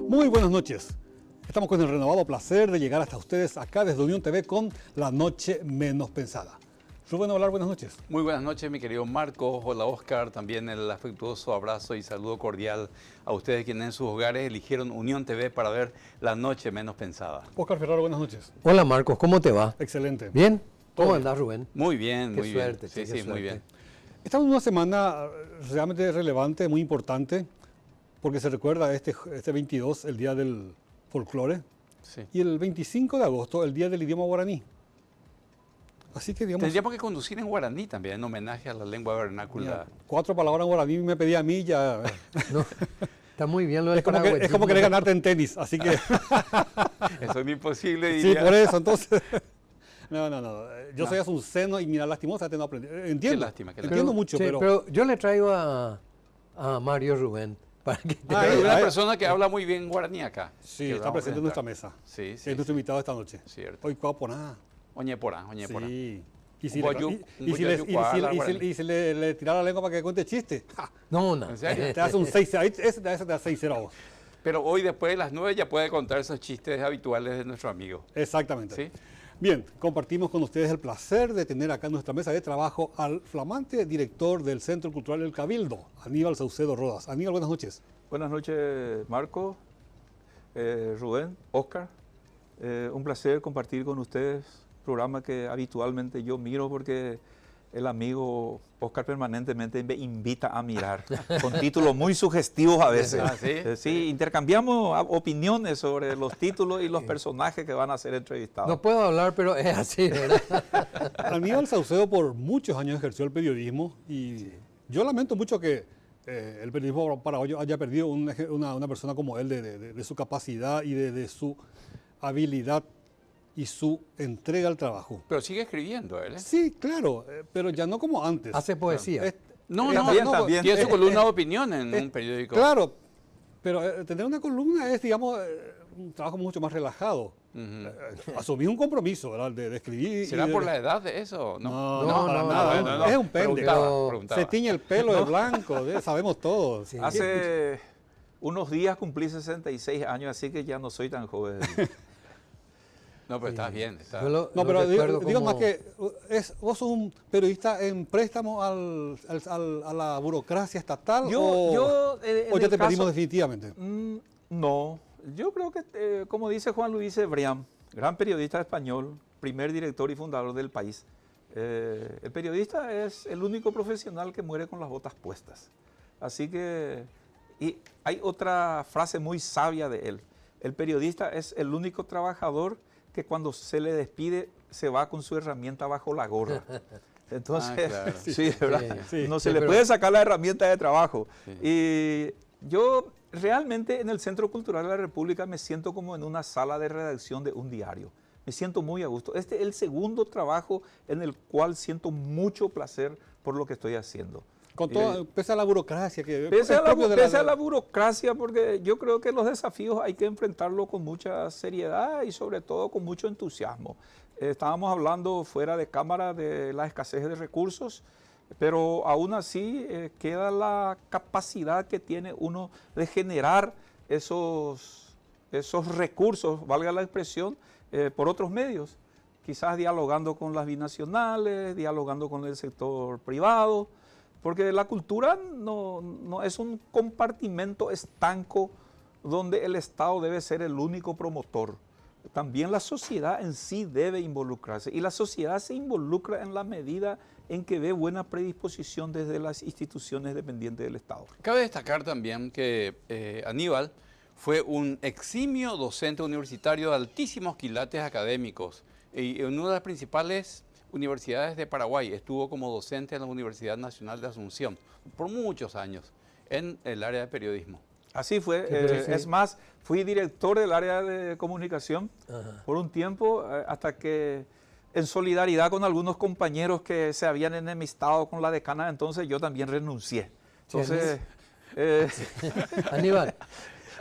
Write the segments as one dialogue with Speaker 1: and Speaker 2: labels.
Speaker 1: Muy buenas noches. Estamos con el renovado placer de llegar hasta ustedes acá desde Unión TV con La Noche Menos Pensada. Rubén Olar, buenas noches.
Speaker 2: Muy buenas noches, mi querido Marco. Hola, Oscar. También el afectuoso abrazo y saludo cordial a ustedes quienes en sus hogares eligieron Unión TV para ver La Noche Menos Pensada.
Speaker 1: Oscar Ferraro, buenas noches.
Speaker 3: Hola, Marcos. ¿Cómo te va?
Speaker 1: Excelente.
Speaker 3: ¿Bien? ¿Cómo
Speaker 1: Todo
Speaker 3: andás, Rubén?
Speaker 2: Muy bien,
Speaker 3: Qué
Speaker 2: muy
Speaker 3: suerte,
Speaker 2: bien. Sí,
Speaker 3: qué
Speaker 2: sí, muy bien.
Speaker 1: Estamos en una semana realmente relevante, muy importante, porque se recuerda este 22, el Día del Folclore,
Speaker 2: Sí.
Speaker 1: y el 25 de agosto, el Día del Idioma Guaraní. Así que, digamos,
Speaker 2: Tendríamos que conducir en guaraní también, en homenaje a la lengua vernácula.
Speaker 1: 4 palabras en guaraní me pedí a mí ya.
Speaker 3: No, está muy bien lo del
Speaker 1: Es como
Speaker 3: paragüeyismo.
Speaker 1: querer ganarte en tenis, así que...
Speaker 2: Eso es imposible,
Speaker 1: Sí,
Speaker 2: diría.
Speaker 1: por eso, entonces... No. Yo soy azuceno y mira, lastimosamente no aprendí. Entiendo,
Speaker 2: lástima, qué
Speaker 1: entiendo mucho,
Speaker 3: Sí,
Speaker 1: pero...
Speaker 3: yo le traigo a Mario Rubén para que te
Speaker 1: Ahí,
Speaker 2: Hay
Speaker 3: vea.
Speaker 2: una persona que habla muy bien guaraní acá.
Speaker 1: Sí,
Speaker 2: que
Speaker 1: está
Speaker 2: vamos a
Speaker 1: presente en nuestra
Speaker 2: presentar.
Speaker 1: mesa.
Speaker 2: Sí,
Speaker 1: Es
Speaker 2: sí.
Speaker 1: nuestro invitado esta noche.
Speaker 2: Cierto.
Speaker 1: Hoy copo nada.
Speaker 2: Oñepora.
Speaker 1: Sí. Y
Speaker 2: Un
Speaker 1: si,
Speaker 2: guayú- un
Speaker 1: y si
Speaker 2: guayú cuala, guaraní.
Speaker 1: y si le tira la lengua para que cuente chiste, ¡ja!
Speaker 3: No, no.
Speaker 2: ¿En serio?
Speaker 1: Te hace un 6, ese te da 6-0 a vos.
Speaker 2: Pero hoy, después de las 9, ya puede contar esos chistes habituales de nuestro amigo.
Speaker 1: Exactamente.
Speaker 2: ¿Sí?
Speaker 1: Bien, compartimos con ustedes el placer de tener acá en nuestra mesa de trabajo al flamante director del Centro Cultural El Cabildo, Aníbal Saucedo Rodas. Aníbal, buenas noches.
Speaker 4: Buenas noches, Marco, Rubén, Oscar. Un placer compartir con ustedes, programa que habitualmente yo miro porque el amigo Oscar permanentemente me invita a mirar, con títulos muy sugestivos a veces.
Speaker 2: Ah, ¿sí?
Speaker 4: Sí, intercambiamos opiniones sobre los títulos y los personajes que van a ser entrevistados.
Speaker 3: No puedo hablar, pero es así, ¿verdad?
Speaker 1: Aníbal Saucedo por muchos años ejerció el periodismo y yo lamento mucho que el periodismo paraguayo haya perdido una persona como él de su capacidad y de su habilidad y su entrega al trabajo.
Speaker 2: Pero sigue escribiendo él, ¿eh?
Speaker 1: Sí, claro, pero ya no como antes.
Speaker 3: Hace poesía.
Speaker 2: No,
Speaker 4: También.
Speaker 2: Tiene su columna de opinión en un periódico.
Speaker 1: Claro, pero tener una columna es, digamos, un trabajo mucho más relajado. Asumir un compromiso, ¿verdad? De escribir.
Speaker 2: ¿Será
Speaker 1: y
Speaker 2: por la edad de eso?
Speaker 1: No,
Speaker 3: No,
Speaker 1: para
Speaker 3: no,
Speaker 1: nada.
Speaker 3: no,
Speaker 1: Es un pende.
Speaker 2: Preguntaba.
Speaker 1: Se tiñe el pelo de blanco, sabemos todos.
Speaker 3: Sí.
Speaker 4: Hace unos días cumplí 66 años, así que ya no soy tan joven.
Speaker 2: No, pero estás bien.
Speaker 3: Yo lo
Speaker 1: No, pero
Speaker 3: recuerdo
Speaker 1: digo
Speaker 3: como-
Speaker 1: más que vos sos un periodista en préstamo a la burocracia estatal
Speaker 4: En
Speaker 1: o ya
Speaker 4: el
Speaker 1: te perdimos
Speaker 4: caso-
Speaker 1: definitivamente.
Speaker 4: No, yo creo que, como dice Juan Luis Cebrián, gran periodista español, primer director y fundador del país, el periodista es el único profesional que muere con las botas puestas. Así que, y hay otra frase muy sabia de él, el periodista es el único trabajador que cuando se le despide se va con su herramienta bajo la gorra. Entonces,
Speaker 2: claro.
Speaker 4: sí, ¿verdad?
Speaker 1: Sí.
Speaker 4: No se
Speaker 3: Sí,
Speaker 4: le
Speaker 3: pero-
Speaker 4: puede sacar la herramienta de trabajo.
Speaker 2: Sí.
Speaker 4: Y yo realmente en el Centro Cultural de la República me siento como en una sala de redacción de un diario. Me siento muy a gusto. Este es el segundo trabajo en el cual siento mucho placer por lo que estoy haciendo.
Speaker 1: Con todo, pese a la burocracia que
Speaker 4: Pese
Speaker 1: es
Speaker 4: a la,
Speaker 1: propio de
Speaker 4: pese a la burocracia, porque yo creo que los desafíos hay que enfrentarlos con mucha seriedad y sobre todo con mucho entusiasmo. Estábamos hablando fuera de cámara de la escasez de recursos, pero aún así queda la capacidad que tiene uno de generar esos recursos, valga la expresión, por otros medios. Quizás dialogando con las binacionales, dialogando con el sector privado, porque la cultura no es un compartimento estanco donde el Estado debe ser el único promotor. También la sociedad en sí debe involucrarse y la sociedad se involucra en la medida en que ve buena predisposición desde las instituciones dependientes del Estado.
Speaker 2: Cabe destacar también que Aníbal fue un eximio docente universitario de altísimos quilates académicos y en una de las principales universidades de Paraguay. Estuvo como docente en la Universidad Nacional de Asunción por muchos años en el área de periodismo.
Speaker 4: Así fue.
Speaker 3: Sí.
Speaker 4: Es más, fui director del área de comunicación
Speaker 3: Ajá.
Speaker 4: por un tiempo, hasta que en solidaridad con algunos compañeros que se habían enemistado con la decana, entonces yo también renuncié. Entonces,
Speaker 3: Aníbal,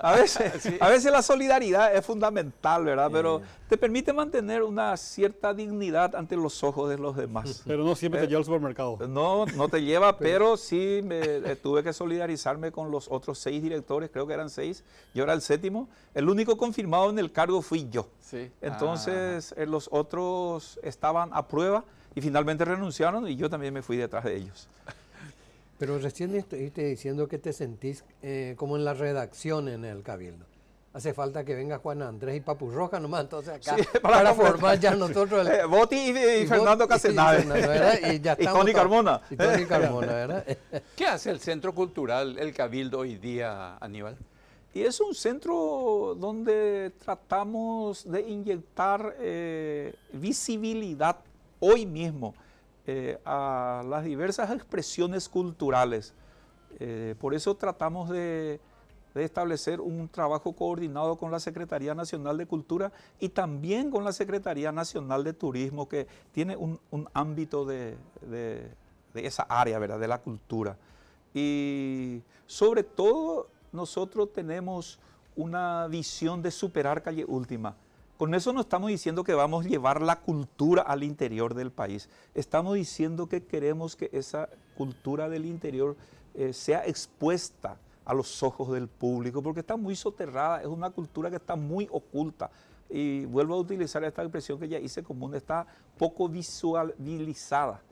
Speaker 4: A veces la solidaridad es fundamental, ¿verdad? Pero te permite mantener una cierta dignidad ante los ojos de los demás.
Speaker 1: Pero no siempre te lleva al supermercado.
Speaker 4: No, no te lleva, pero sí tuve que solidarizarme con los otros 6 directores, creo que eran 6, yo era el 7º. El único confirmado en el cargo fui yo.
Speaker 2: Sí.
Speaker 4: Entonces los otros estaban a prueba y finalmente renunciaron y yo también me fui detrás de ellos.
Speaker 3: Pero recién estuviste diciendo que te sentís como en la redacción en el Cabildo. Hace falta que venga Juan Andrés y Papu Roja nomás, entonces acá,
Speaker 4: sí,
Speaker 3: para formar ya nosotros...
Speaker 4: Boti y Fernando Casenave.
Speaker 3: Y ya
Speaker 4: y Tony Carmona.
Speaker 3: Y Tony Carmona, ¿verdad?
Speaker 2: ¿Qué hace el Centro Cultural, el Cabildo hoy día, Aníbal?
Speaker 4: Y es un centro donde tratamos de inyectar visibilidad hoy mismo a las diversas expresiones culturales. Por eso tratamos de establecer un trabajo coordinado con la Secretaría Nacional de Cultura y también con la Secretaría Nacional de Turismo, que tiene un ámbito de esa área, ¿verdad?, de la cultura. Y sobre todo nosotros tenemos una visión de superar Calle Última. Con eso no estamos diciendo que vamos a llevar la cultura al interior del país. Estamos diciendo que queremos que esa cultura del interior sea expuesta a los ojos del público, porque está muy soterrada, es una cultura que está muy oculta. Y vuelvo a utilizar esta expresión que ya hice común, está poco visibilizada,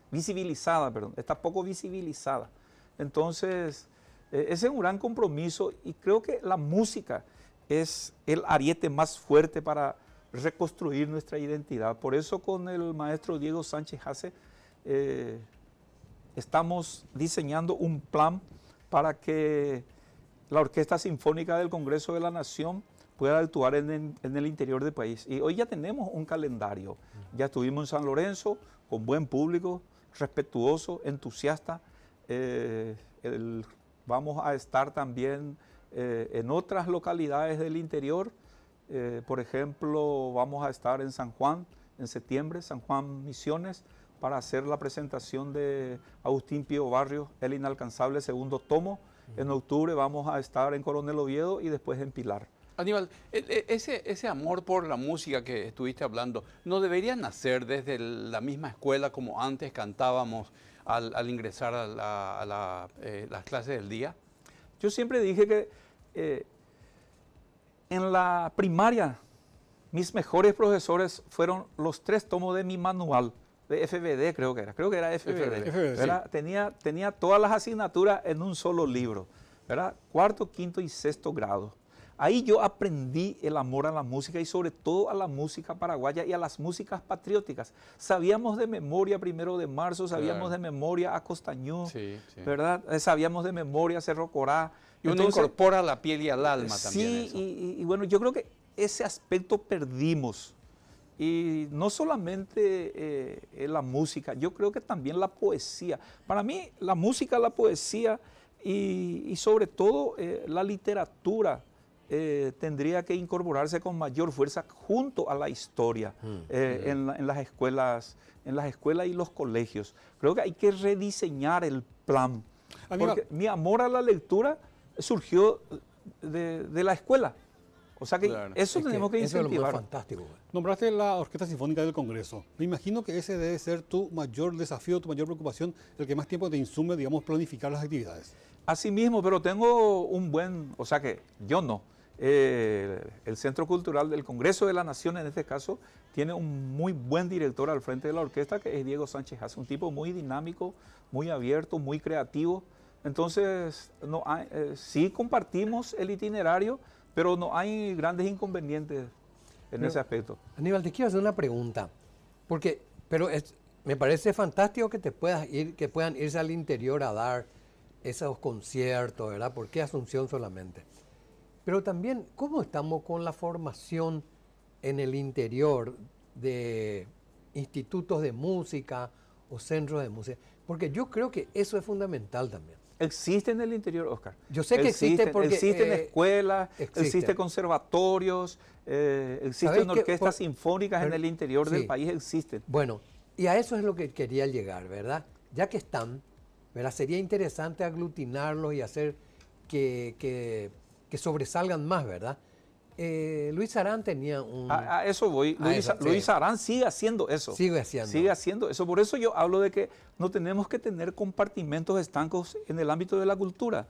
Speaker 4: está poco visibilizada. Entonces, ese es un gran compromiso y creo que la música es el ariete más fuerte para reconstruir nuestra identidad. Por eso con el maestro Diego Sánchez Hace estamos diseñando un plan para que la Orquesta Sinfónica del Congreso de la Nación pueda actuar en el interior del país. Y hoy ya tenemos un calendario. Ya estuvimos en San Lorenzo con buen público, respetuoso, entusiasta. Vamos a estar también en otras localidades del interior. Por ejemplo, vamos a estar en San Juan en septiembre, San Juan Misiones, para hacer la presentación de Agustín Pío Barrios, El Inalcanzable, segundo tomo. En octubre vamos a estar en Coronel Oviedo y después en Pilar.
Speaker 2: Aníbal, ese amor por la música que estuviste hablando, ¿no debería nacer desde la misma escuela como antes cantábamos al ingresar a las clases del día?
Speaker 4: Yo siempre dije que en la primaria mis mejores profesores fueron los 3 tomos de mi manual, de FBD creo que era FBD, ¿verdad? Sí. Tenía todas las asignaturas en un solo libro, ¿verdad? 4º, 5º y 6º grado. Ahí yo aprendí el amor a la música y sobre todo a la música paraguaya y a las músicas patrióticas. Sabíamos de memoria 1 de marzo, sabíamos de memoria a Costañú, ¿verdad? Sabíamos de memoria Cerro Corá.
Speaker 2: Y uno incorpora la piel y al alma también.
Speaker 4: Sí, y bueno, yo creo que ese aspecto perdimos. Y no solamente la música, yo creo que también la poesía. Para mí, la música, la poesía y sobre todo la literatura tendría que incorporarse con mayor fuerza junto a la historia en las escuelas y los colegios. Creo que hay que rediseñar el plan. Porque mi amor a la lectura surgió de la escuela. O sea que eso tenemos que incentivar.
Speaker 3: Eso es lo más fantástico.
Speaker 1: Nombraste la Orquesta Sinfónica del Congreso. Me imagino que ese debe ser tu mayor desafío, tu mayor preocupación, el que más tiempo te insume, digamos, planificar las actividades.
Speaker 4: Así mismo, pero tengo un buen, o sea que yo no. El Centro Cultural del Congreso de la Nación, en este caso, tiene un muy buen director al frente de la orquesta, que es Diego Sánchez Hace, un tipo muy dinámico, muy abierto, muy creativo. Entonces, sí compartimos el itinerario, pero no hay grandes inconvenientes en ese aspecto.
Speaker 3: Aníbal, te quiero hacer una pregunta, me parece fantástico que puedan irse al interior a dar esos conciertos, ¿verdad? ¿Por qué Asunción solamente? Pero también, ¿cómo estamos con la formación en el interior de institutos de música o centros de música? Porque yo creo que eso es fundamental también.
Speaker 4: Existe en el interior, Oscar.
Speaker 3: Yo sé que existe porque...
Speaker 4: Existen escuelas, existen conservatorios, existen orquestas sinfónicas en el interior del país, existen.
Speaker 3: Bueno, y a eso es lo que quería llegar, ¿verdad? Ya que están, ¿verdad? Sería interesante aglutinarlos y hacer que que sobresalgan más, ¿verdad? Luis Arán tenía un...
Speaker 4: A eso voy. Luis Arán sigue haciendo eso.
Speaker 3: Sigue haciendo.
Speaker 4: Sigue haciendo eso. Por eso yo hablo de que no tenemos que tener compartimentos estancos en el ámbito de la cultura.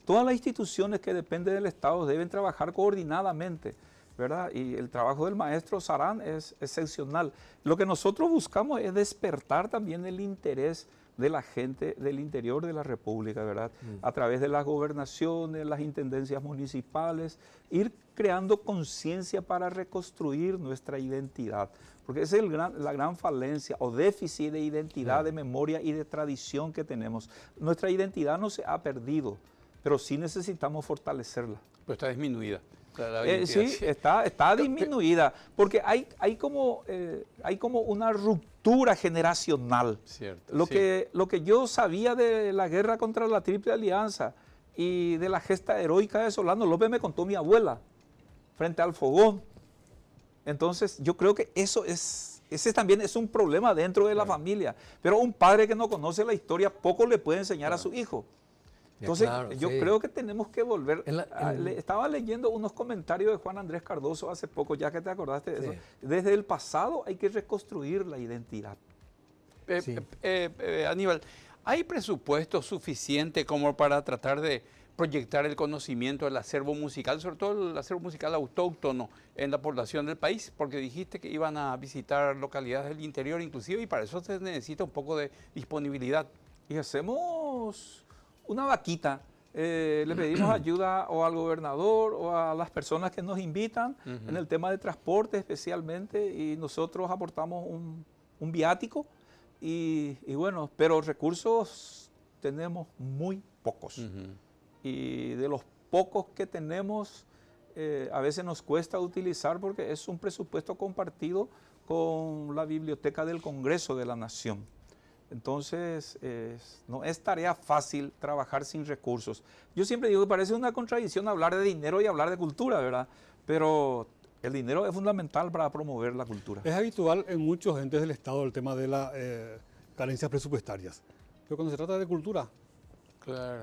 Speaker 4: Todas las instituciones que dependen del Estado deben trabajar coordinadamente, ¿verdad? Y el trabajo del maestro Sarán es excepcional. Lo que nosotros buscamos es despertar también el interés de la gente del interior de la República, ¿verdad? A través de las gobernaciones, las intendencias municipales, ir creando conciencia para reconstruir nuestra identidad. Porque esa es la gran falencia o déficit de identidad, de memoria y de tradición que tenemos. Nuestra identidad no se ha perdido, pero sí necesitamos fortalecerla.
Speaker 2: Pero está disminuida.
Speaker 4: Sí, está disminuida, porque hay como una ruptura generacional.
Speaker 2: Cierto,
Speaker 4: lo que yo sabía de la guerra contra la Triple Alianza y de la gesta heroica de Solano López me contó mi abuela frente al fogón. Entonces yo creo que ese también es un problema dentro de la familia. Pero un padre que no conoce la historia poco le puede enseñar a su hijo. Entonces, yo creo que tenemos que volver. Estaba leyendo unos comentarios de Juan Andrés Cardoso hace poco, ya que te acordaste de eso. Desde el pasado hay que reconstruir la identidad.
Speaker 2: Aníbal, ¿hay presupuesto suficiente como para tratar de proyectar el conocimiento del acervo musical, sobre todo el acervo musical autóctono en la población del país? Porque dijiste que iban a visitar localidades del interior inclusive, y para eso se necesita un poco de disponibilidad.
Speaker 4: Y hacemos una vaquita, le pedimos ayuda o al gobernador o a las personas que nos invitan en el tema de transporte especialmente, y nosotros aportamos un viático y bueno, pero recursos tenemos muy pocos. Y de los pocos que tenemos, a veces nos cuesta utilizar porque es un presupuesto compartido con la Biblioteca del Congreso de la Nación. Entonces, no es tarea fácil trabajar sin recursos. Yo siempre digo que parece una contradicción hablar de dinero y hablar de cultura, ¿verdad? Pero el dinero es fundamental para promover la cultura.
Speaker 1: Es habitual en muchos entes del Estado el tema de las carencias presupuestarias. Pero cuando se trata de cultura,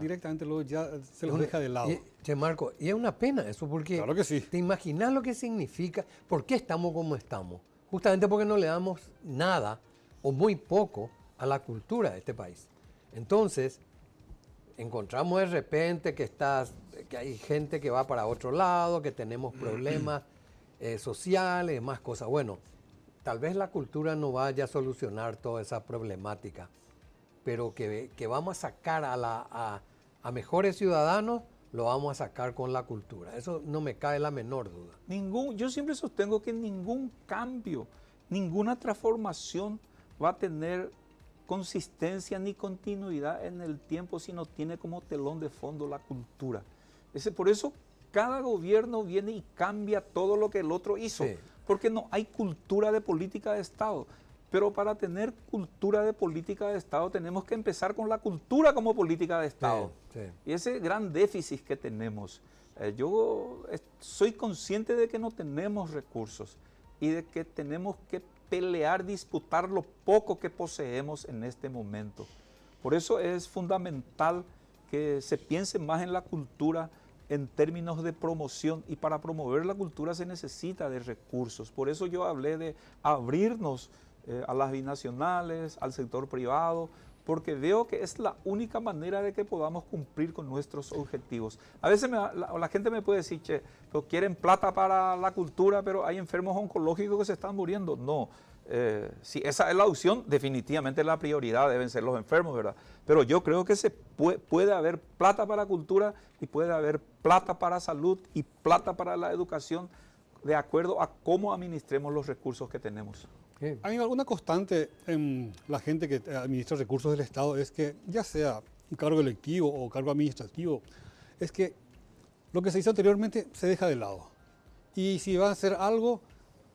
Speaker 1: directamente ya se los deja de lado.
Speaker 3: Che, Marco, y es una pena eso, porque
Speaker 1: claro que sí.
Speaker 3: ¿Te imaginas lo que significa? ¿Por qué estamos como estamos? Justamente porque no le damos nada o muy poco a la cultura de este país. Entonces, encontramos de repente que hay gente que va para otro lado, que tenemos problemas sociales, más cosas. Bueno, tal vez la cultura no vaya a solucionar toda esa problemática, pero que vamos a sacar a mejores ciudadanos, lo vamos a sacar con la cultura. Eso no me cabe la menor duda.
Speaker 4: Yo siempre sostengo que ningún cambio, ninguna transformación va a tener consistencia ni continuidad en el tiempo si no tiene como telón de fondo la cultura. Por eso cada gobierno viene y cambia todo lo que el otro hizo, porque no hay cultura de política de Estado. Pero para tener cultura de política de Estado tenemos que empezar con la cultura como política de Estado. Y ese gran déficit que tenemos. Yo soy consciente de que no tenemos recursos y de que tenemos que pelear, disputar lo poco que poseemos en este momento. Por eso es fundamental que se piense más en la cultura en términos de promoción, y para promover la cultura se necesita de recursos. Por eso yo hablé de abrirnos a las binacionales, al sector privado, porque veo que es la única manera de que podamos cumplir con nuestros objetivos. A veces la gente me puede decir, che, pero quieren plata para la cultura, pero hay enfermos oncológicos que se están muriendo. No, si esa es la opción, definitivamente la prioridad deben ser los enfermos, ¿verdad? Pero yo creo que puede haber plata para cultura y puede haber plata para salud y plata para la educación, de acuerdo a cómo administremos los recursos que tenemos.
Speaker 1: Hay alguna constante en la gente que administra recursos del Estado, es que ya sea un cargo electivo o cargo administrativo, es que lo que se hizo anteriormente se deja de lado. Y si va a hacer algo,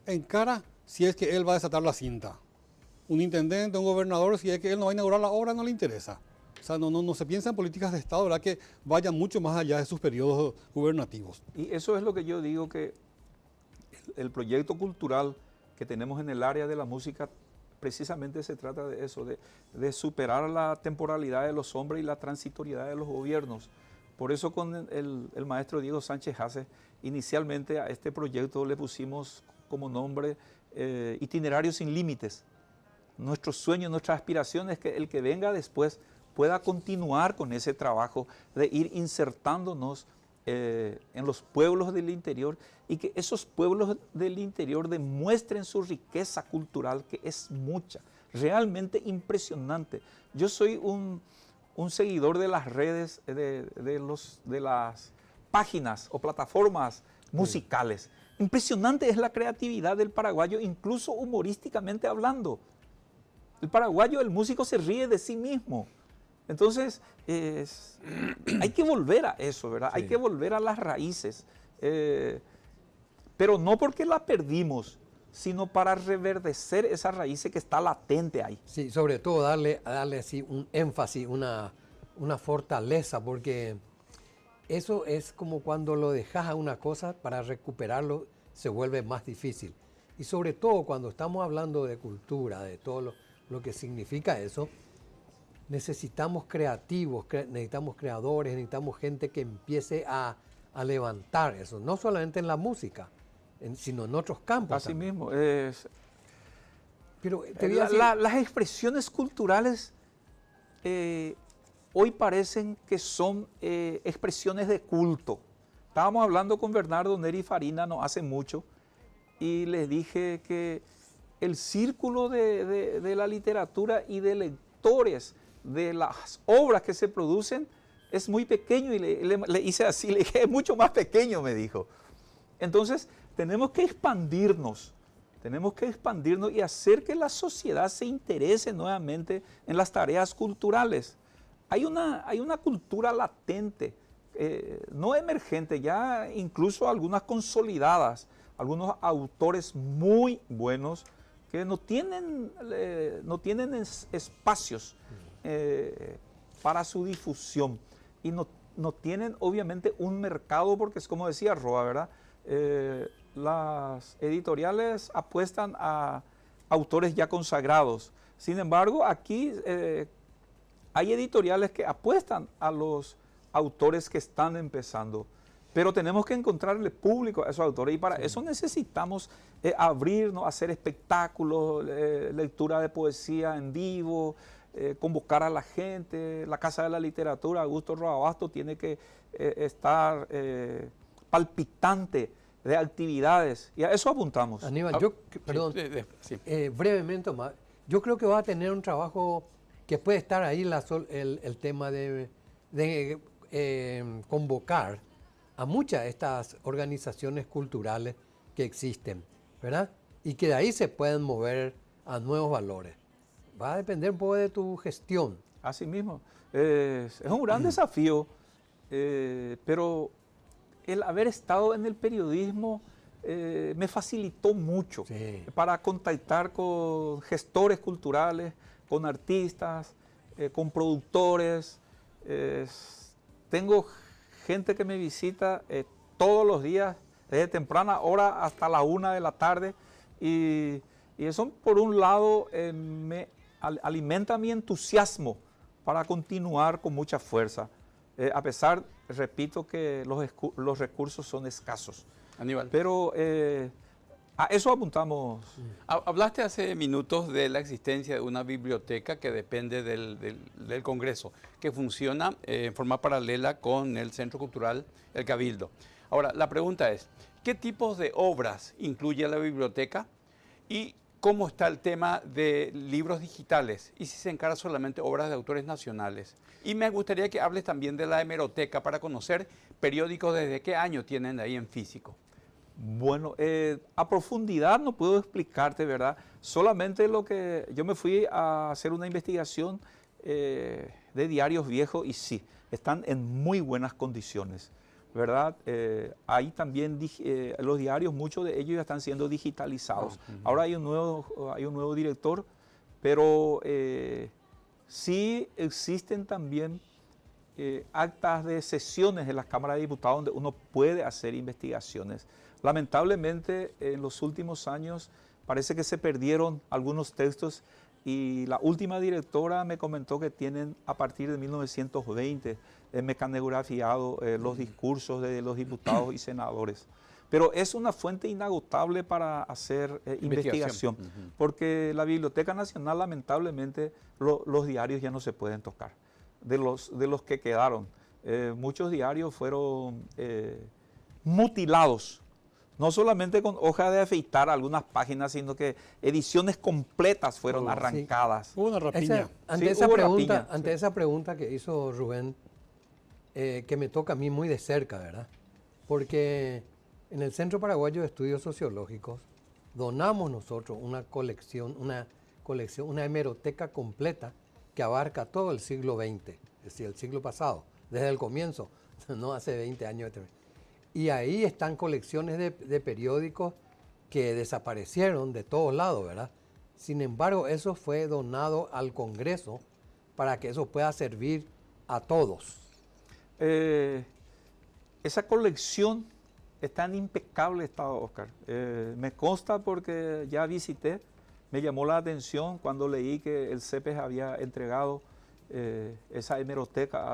Speaker 1: encara si es que él va a desatar la cinta. Un intendente, un gobernador, si es que él no va a inaugurar la obra, no le interesa. O sea, no se piensa en políticas de Estado, ¿verdad?, que vayan mucho más allá de sus periodos gubernativos.
Speaker 4: Y eso es lo que yo digo, que el proyecto cultural que tenemos en el área de la música precisamente se trata de eso, de superar la temporalidad de los hombres y la transitoriedad de los gobiernos, Por eso con el maestro Diego Sánchez Hace, inicialmente a este proyecto le pusimos como nombre Itinerarios sin Límites. Nuestro sueño, nuestra aspiración es que el que venga después pueda continuar con ese trabajo de ir insertándonos en los pueblos del interior y que esos pueblos del interior demuestren su riqueza cultural, que es mucha, realmente impresionante. Yo soy un seguidor de las redes, de las páginas o plataformas musicales. Impresionante es la creatividad del paraguayo, incluso humorísticamente hablando. El paraguayo, el músico se ríe de sí mismo. Entonces, hay que volver a eso, ¿verdad? Sí. Hay que volver a las raíces. Pero no porque la perdimos, sino para reverdecer esa raíz que está latente ahí.
Speaker 3: Sí, sobre todo darle así un énfasis, una fortaleza, porque eso es como cuando lo dejas a una cosa, para recuperarlo se vuelve más difícil. Y sobre todo cuando estamos hablando de cultura, de todo lo que significa eso, necesitamos creativos, necesitamos creadores, necesitamos gente que empiece a levantar eso, no solamente en la música, sino en otros campos.
Speaker 4: Así
Speaker 3: también.
Speaker 4: Mismo.
Speaker 3: Pero
Speaker 4: las expresiones culturales hoy parecen que son expresiones de culto. Estábamos hablando con Bernardo Neri Farina no hace mucho y les dije que el círculo de la literatura y de lectores de las obras que se producen es muy pequeño, y le hice así, le dije, es mucho más pequeño, me dijo. Entonces, tenemos que expandirnos y hacer que la sociedad se interese nuevamente en las tareas culturales. Hay una cultura latente, no emergente, ya incluso algunas consolidadas, algunos autores muy buenos que no tienen espacios para su difusión y no tienen obviamente un mercado, porque es como decía Roa, ¿verdad? Las editoriales apuestan a autores ya consagrados. Sin embargo, aquí hay editoriales que apuestan a los autores que están empezando, pero tenemos que encontrarle público a esos autores y para eso necesitamos abrirnos, hacer espectáculos, lectura de poesía en vivo, convocar a la gente. La Casa de la Literatura, Augusto Roa Basto, tiene que estar palpitante de actividades y a eso apuntamos.
Speaker 3: Aníbal, perdón, brevemente más, yo creo que va a tener un trabajo que puede estar ahí el tema de convocar a muchas de estas organizaciones culturales que existen, ¿verdad? Y que de ahí se pueden mover a nuevos valores. Va a depender un poco de tu gestión.
Speaker 4: Así mismo. Es un gran desafío, pero el haber estado en el periodismo me facilitó mucho para contactar con gestores culturales, con artistas, con productores. Tengo gente que me visita todos los días, desde temprana hora hasta la 1 de la tarde, y eso por un lado me alimenta mi entusiasmo para continuar con mucha fuerza, a pesar, repito, que los recursos son escasos.
Speaker 2: Aníbal.
Speaker 4: Pero a eso apuntamos.
Speaker 2: Hablaste hace minutos de la existencia de una biblioteca que depende del Congreso, que funciona en forma paralela con el Centro Cultural El Cabildo. Ahora, la pregunta es, ¿qué tipos de obras incluye la biblioteca? ¿Y cómo está el tema de libros digitales? ¿Y si se encarga solamente obras de autores nacionales? Y me gustaría que hables también de la hemeroteca para conocer periódicos desde qué año tienen ahí en físico.
Speaker 4: Bueno, a profundidad no puedo explicarte, ¿verdad? Solamente lo que yo me fui a hacer una investigación de diarios viejos y sí, están en muy buenas condiciones, ¿verdad? Ahí también los diarios, muchos de ellos ya están siendo digitalizados. Ahora hay un nuevo director, pero sí existen también actas de sesiones de las cámaras de diputados donde uno puede hacer investigaciones. Lamentablemente, en los últimos años parece que se perdieron algunos textos y la última directora me comentó que tienen a partir de 1920 mecanegrafiado los discursos de los diputados y senadores. Pero es una fuente inagotable para hacer investigación, porque la Biblioteca Nacional, lamentablemente, los diarios ya no se pueden tocar. De los que quedaron, muchos diarios fueron mutilados, no solamente con hoja de afeitar algunas páginas, sino que ediciones completas fueron arrancadas.
Speaker 1: Hubo una rapiña.
Speaker 3: Ante esa pregunta que hizo Rubén, que me toca a mí muy de cerca, ¿verdad? Porque en el Centro Paraguayo de Estudios Sociológicos donamos nosotros una hemeroteca completa que abarca todo el siglo XX, es decir, el siglo pasado, desde el comienzo, no hace 20 años. Y ahí están colecciones de periódicos que desaparecieron de todos lados, ¿verdad? Sin embargo, eso fue donado al Congreso para que eso pueda servir a todos.
Speaker 4: Esa colección está en impecable estado, Oscar. Me consta porque ya visité, me llamó la atención cuando leí que el CEPES había entregado esa hemeroteca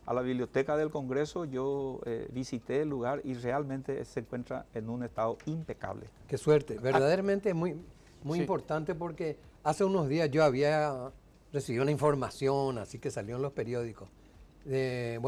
Speaker 4: a la biblioteca del Congreso. Yo visité el lugar y realmente se encuentra en un estado impecable.
Speaker 3: Qué suerte, verdaderamente es muy importante, porque hace unos días yo había recibido una información, así que salió en los periódicos. Y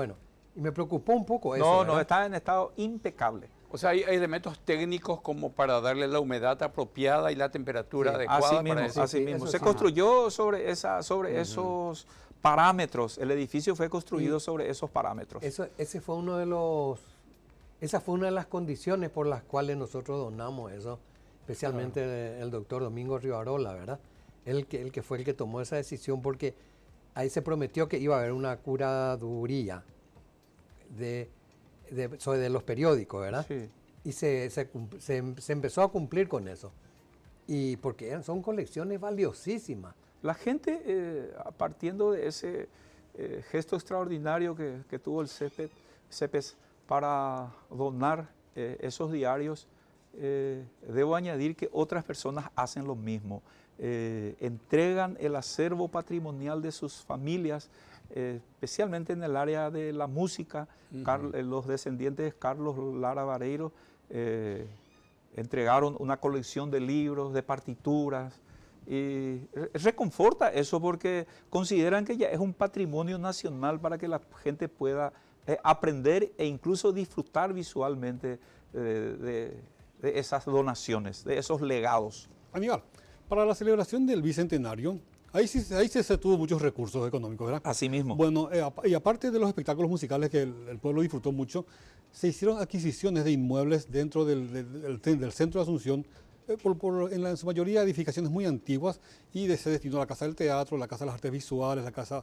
Speaker 3: me preocupó un poco eso.
Speaker 4: No, está en estado impecable.
Speaker 2: O sea, hay elementos técnicos como para darle la humedad apropiada y la temperatura adecuada.
Speaker 4: Así mismo. Se construyó sobre esos parámetros. El edificio fue construido sobre esos parámetros.
Speaker 3: Esa fue una de las condiciones por las cuales nosotros donamos eso, especialmente el doctor Domingo Rivarola, ¿verdad? El que fue el que tomó esa decisión, porque ahí se prometió que iba a haber una curaduría de los periódicos, ¿verdad? Sí. Y se empezó a cumplir con eso. Y porque son colecciones valiosísimas.
Speaker 4: La gente, partiendo de ese gesto extraordinario que tuvo el CEPES para donar esos diarios, debo añadir que otras personas hacen lo mismo. Entregan el acervo patrimonial de sus familias, especialmente en el área de la música. Los descendientes de Carlos Lara Vareiro entregaron una colección de libros, de partituras, y reconforta eso porque consideran que ya es un patrimonio nacional para que la gente pueda aprender e incluso disfrutar visualmente de esas donaciones, de esos legados.
Speaker 1: Aníbal, para la celebración del Bicentenario, ahí se tuvo muchos recursos económicos, ¿verdad?
Speaker 4: Así mismo.
Speaker 1: Bueno, y aparte de los espectáculos musicales que el pueblo disfrutó mucho, se hicieron adquisiciones de inmuebles dentro del centro de Asunción, en su mayoría edificaciones muy antiguas, y se destinó a la Casa del Teatro, la Casa de las Artes Visuales, la Casa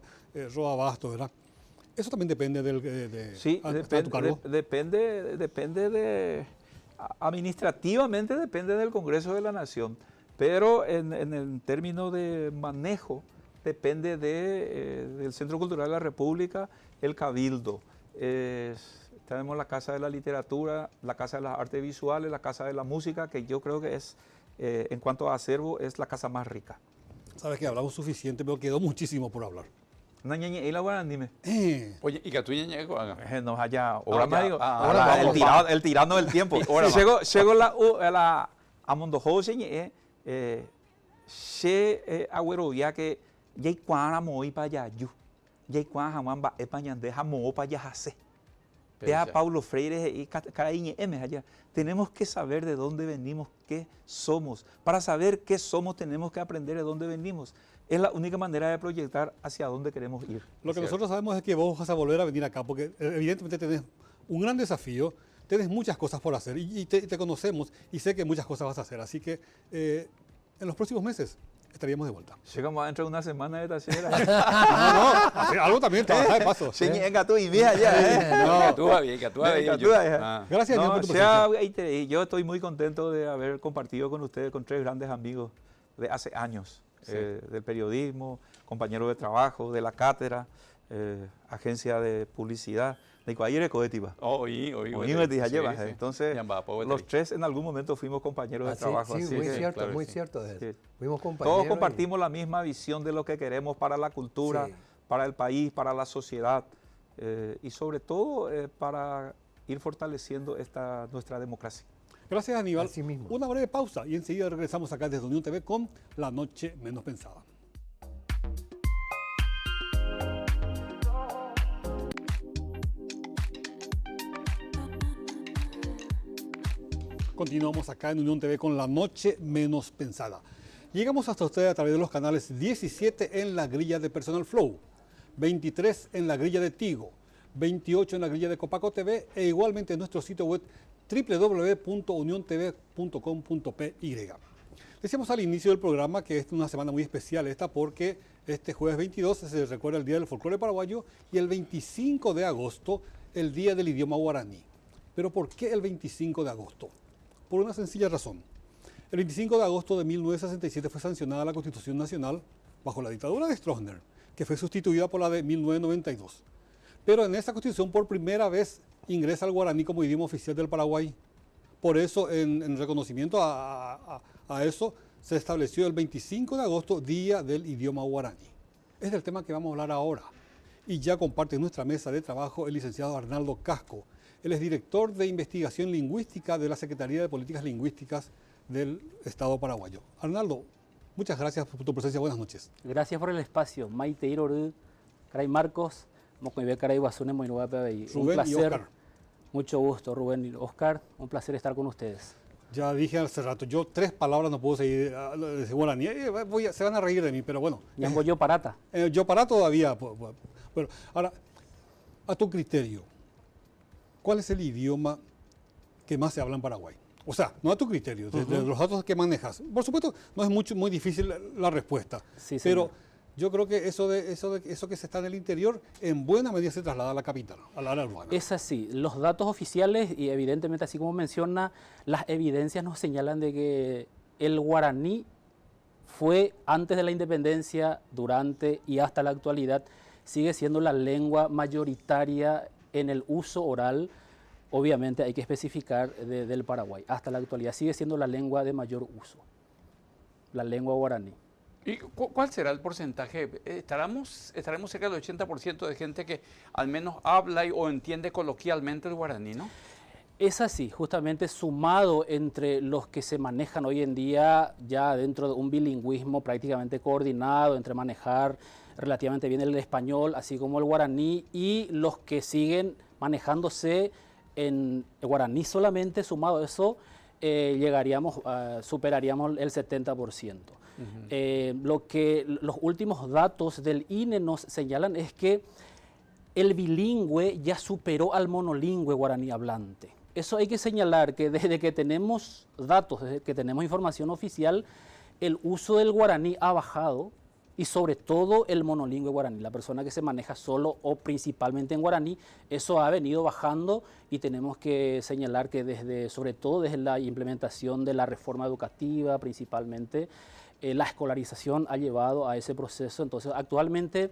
Speaker 1: Roa Bastos, ¿verdad? Eso también depende
Speaker 4: tu cargo. Depende administrativamente depende del Congreso de la Nación. Pero en el término de manejo depende del Centro Cultural de la República, el Cabildo. Tenemos la Casa de la Literatura, la Casa de las Artes Visuales, la Casa de la Música, que yo creo que es, en cuanto a acervo, es la casa más rica.
Speaker 1: Sabes que hablamos suficiente, pero quedó muchísimo por hablar.
Speaker 4: ¿Y la buena dime?
Speaker 2: Oye, ¿y que tú
Speaker 4: no allá? Ahora el tirano del tiempo. Llegó a Mondojo, se agüerovía que ya cuana moi para allá ya cuana jamán va epañande jamó para allá hace. Vea Paulo Freire y Caraíñe M allá. Tenemos que saber de dónde venimos, qué somos. Para saber qué somos tenemos que aprender de dónde venimos. Es la única manera de proyectar hacia dónde queremos ir.
Speaker 1: Lo que nosotros sabemos es que vos vas a volver a venir acá porque evidentemente tenés un gran desafío, tenés muchas cosas por hacer y te conocemos y sé que muchas cosas vas a hacer. Así que en los próximos meses estaríamos de vuelta.
Speaker 4: Llegamos dentro de una semana de tachera.
Speaker 1: No, algo también trabaja de paso.
Speaker 4: Sí, venga tú y vieja ya.
Speaker 1: Gracias, Daniel, por tu presencia.
Speaker 4: Yo estoy muy contento de haber compartido con ustedes, con tres grandes amigos de hace años, del periodismo, compañeros de trabajo, de la cátedra. agencia de publicidad. Ayer cohetiva.
Speaker 2: Oí,
Speaker 4: Entonces, los tres en algún momento fuimos compañeros de trabajo.
Speaker 3: Sí,
Speaker 4: así
Speaker 3: muy
Speaker 4: que,
Speaker 3: cierto,
Speaker 2: claro,
Speaker 3: muy
Speaker 2: sí.
Speaker 3: cierto.
Speaker 4: Sí.
Speaker 3: Fuimos compañeros.
Speaker 4: Todos compartimos la misma visión de lo que queremos para la cultura,
Speaker 3: Sí.
Speaker 4: para el país, para la sociedad y sobre todo para ir fortaleciendo nuestra democracia.
Speaker 1: Gracias, Aníbal.
Speaker 3: Así mismo.
Speaker 1: Una breve pausa y enseguida regresamos acá desde Unión TV con La Noche Menos Pensada. Continuamos acá en Unión TV con La Noche Menos Pensada. Llegamos hasta ustedes a través de los canales 17 en la grilla de Personal Flow, 23 en la grilla de Tigo, 28 en la grilla de Copaco TV e igualmente en nuestro sitio web www.uniontv.com.py. Decíamos al inicio del programa que esta es una semana muy especial esta porque este jueves 22 se recuerda el Día del Folclore Paraguayo y el 25 de agosto el Día del Idioma Guaraní. ¿Pero por qué el 25 de agosto? Por una sencilla razón. El 25 de agosto de 1967 fue sancionada la Constitución Nacional bajo la dictadura de Stroessner, que fue sustituida por la de 1992. Pero en esta Constitución por primera vez ingresa el guaraní como idioma oficial del Paraguay. Por eso, en reconocimiento a eso, se estableció el 25 de agosto, Día del Idioma Guaraní. Es del tema que vamos a hablar ahora. Y ya comparte en nuestra mesa de trabajo el licenciado Arnaldo Casco. Él es director de investigación lingüística de la Secretaría de Políticas Lingüísticas del Estado paraguayo. Arnaldo, muchas gracias por tu presencia. Buenas noches.
Speaker 5: Gracias por el espacio. Maite Iroru, Caray Marcos, Mocoibe Caray Guasune, Moinuba PBI. Un
Speaker 1: Rubén y
Speaker 5: placer.
Speaker 1: Oscar.
Speaker 5: Mucho gusto, Rubén y Oscar. Un placer estar con ustedes.
Speaker 1: Ya dije hace rato, yo 3 palabras no puedo seguir de guaraní. Se van a reír de mí, pero bueno.
Speaker 5: Ñambo yo parata.
Speaker 1: Yo para todavía. Bueno, ahora, a tu criterio, ¿cuál es el idioma que más se habla en Paraguay? O sea, no a tu criterio, de los datos que manejas. Por supuesto, no es muy difícil la respuesta.
Speaker 5: Sí,
Speaker 1: pero
Speaker 5: señor.
Speaker 1: yo creo que eso que se está en el interior, en buena medida se traslada a la capital, al área urbana.
Speaker 5: Es así. Los datos oficiales, y evidentemente, así como menciona, las evidencias nos señalan de que el guaraní fue antes de la independencia, durante y hasta la actualidad, sigue siendo la lengua mayoritaria en el uso oral. Obviamente hay que especificar del Paraguay. Hasta la actualidad sigue siendo la lengua de mayor uso, la lengua guaraní.
Speaker 2: ¿Y cuál será el porcentaje? ¿Estaremos cerca del 80% de gente que al menos habla o entiende coloquialmente el guaraní, no?
Speaker 5: Es así, justamente sumado entre los que se manejan hoy en día ya dentro de un bilingüismo prácticamente coordinado entre manejar relativamente bien el español, así como el guaraní, y los que siguen manejándose en guaraní solamente, sumado a eso, superaríamos el 70%. Los últimos datos del INE nos señalan es que el bilingüe ya superó al monolingüe guaraní hablante. Eso hay que señalar que desde que tenemos datos, desde que tenemos información oficial, el uso del guaraní ha bajado y sobre todo el monolingüe guaraní, la persona que se maneja solo o principalmente en guaraní, eso ha venido bajando y tenemos que señalar que sobre todo desde la implementación de la reforma educativa principalmente, la escolarización ha llevado a ese proceso. Entonces, actualmente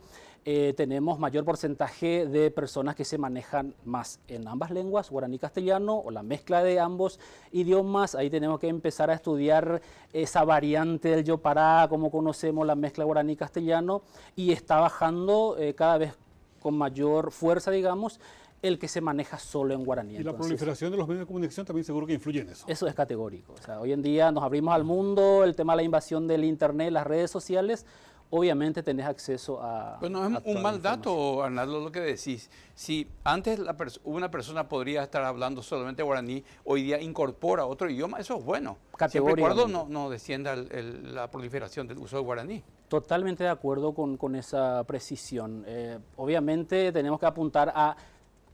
Speaker 5: tenemos mayor porcentaje de personas que se manejan más en ambas lenguas, guaraní y castellano, o la mezcla de ambos idiomas. Ahí tenemos que empezar a estudiar esa variante del yopará, como conocemos la mezcla guaraní y castellano, y está bajando cada vez con mayor fuerza, digamos, el que se maneja solo en guaraní.
Speaker 1: Y la
Speaker 5: Entonces,
Speaker 1: proliferación de los medios de comunicación también seguro que influye en eso.
Speaker 5: eso es categórico. O sea, hoy en día nos abrimos al mundo, el tema de la invasión del internet, las redes sociales, obviamente tenés acceso a...
Speaker 2: Bueno, es un mal dato, Arnaldo, lo que decís. Si antes una persona podría estar hablando solamente guaraní, hoy día incorpora otro idioma, eso es bueno. Siempre y cuando no descienda la proliferación del uso del guaraní.
Speaker 5: Totalmente de acuerdo con esa precisión. Obviamente tenemos que apuntar a,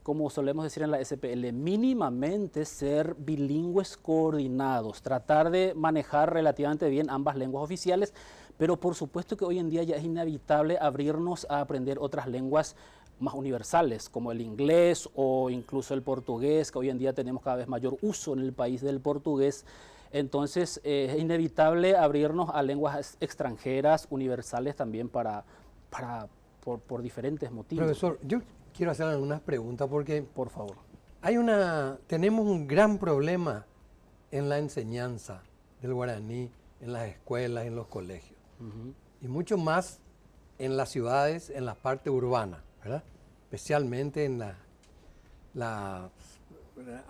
Speaker 5: como solemos decir en la SPL, mínimamente ser bilingües coordinados, tratar de manejar relativamente bien ambas lenguas oficiales, pero por supuesto que hoy en día ya es inevitable abrirnos a aprender otras lenguas más universales, como el inglés o incluso el portugués, que hoy en día tenemos cada vez mayor uso en el país del portugués. Entonces es inevitable abrirnos a lenguas extranjeras universales también para por diferentes motivos.
Speaker 3: Profesor, yo quiero hacer algunas preguntas porque
Speaker 5: Por favor.
Speaker 3: tenemos un gran problema en la enseñanza del guaraní en las escuelas, en los colegios. Y mucho más en las ciudades, en la parte urbana, ¿verdad? Especialmente en a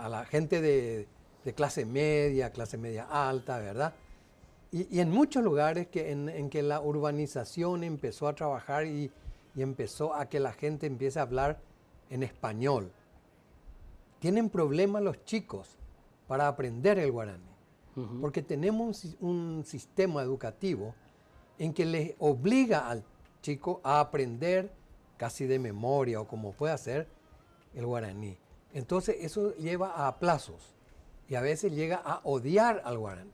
Speaker 3: la gente de clase media alta, ¿verdad? Y en muchos lugares en que la urbanización empezó a trabajar y empezó a que la gente empiece a hablar en español. Tienen problemas los chicos para aprender el guaraní, porque tenemos un sistema educativo en que les obliga al chico a aprender casi de memoria o como pueda ser el guaraní. Entonces eso lleva a aplazos y a veces llega a odiar al guaraní.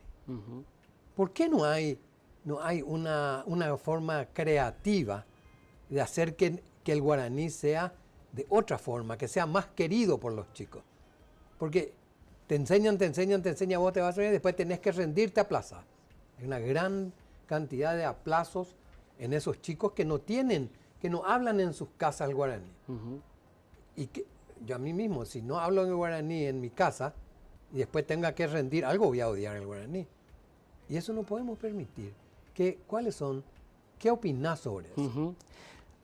Speaker 3: ¿Por qué no hay una forma creativa de hacer que el guaraní sea de otra forma, que sea más querido por los chicos? Porque te enseñan, vos te vas a ir y después tenés que rendirte a plaza. Hay una gran cantidad de aplazos en esos chicos que no hablan en sus casas el guaraní. Y que yo a mí mismo, si no hablo en el guaraní en mi casa y después tenga que rendir, algo voy a odiar el guaraní. Y eso no podemos permitir. ¿Qué opinás sobre eso?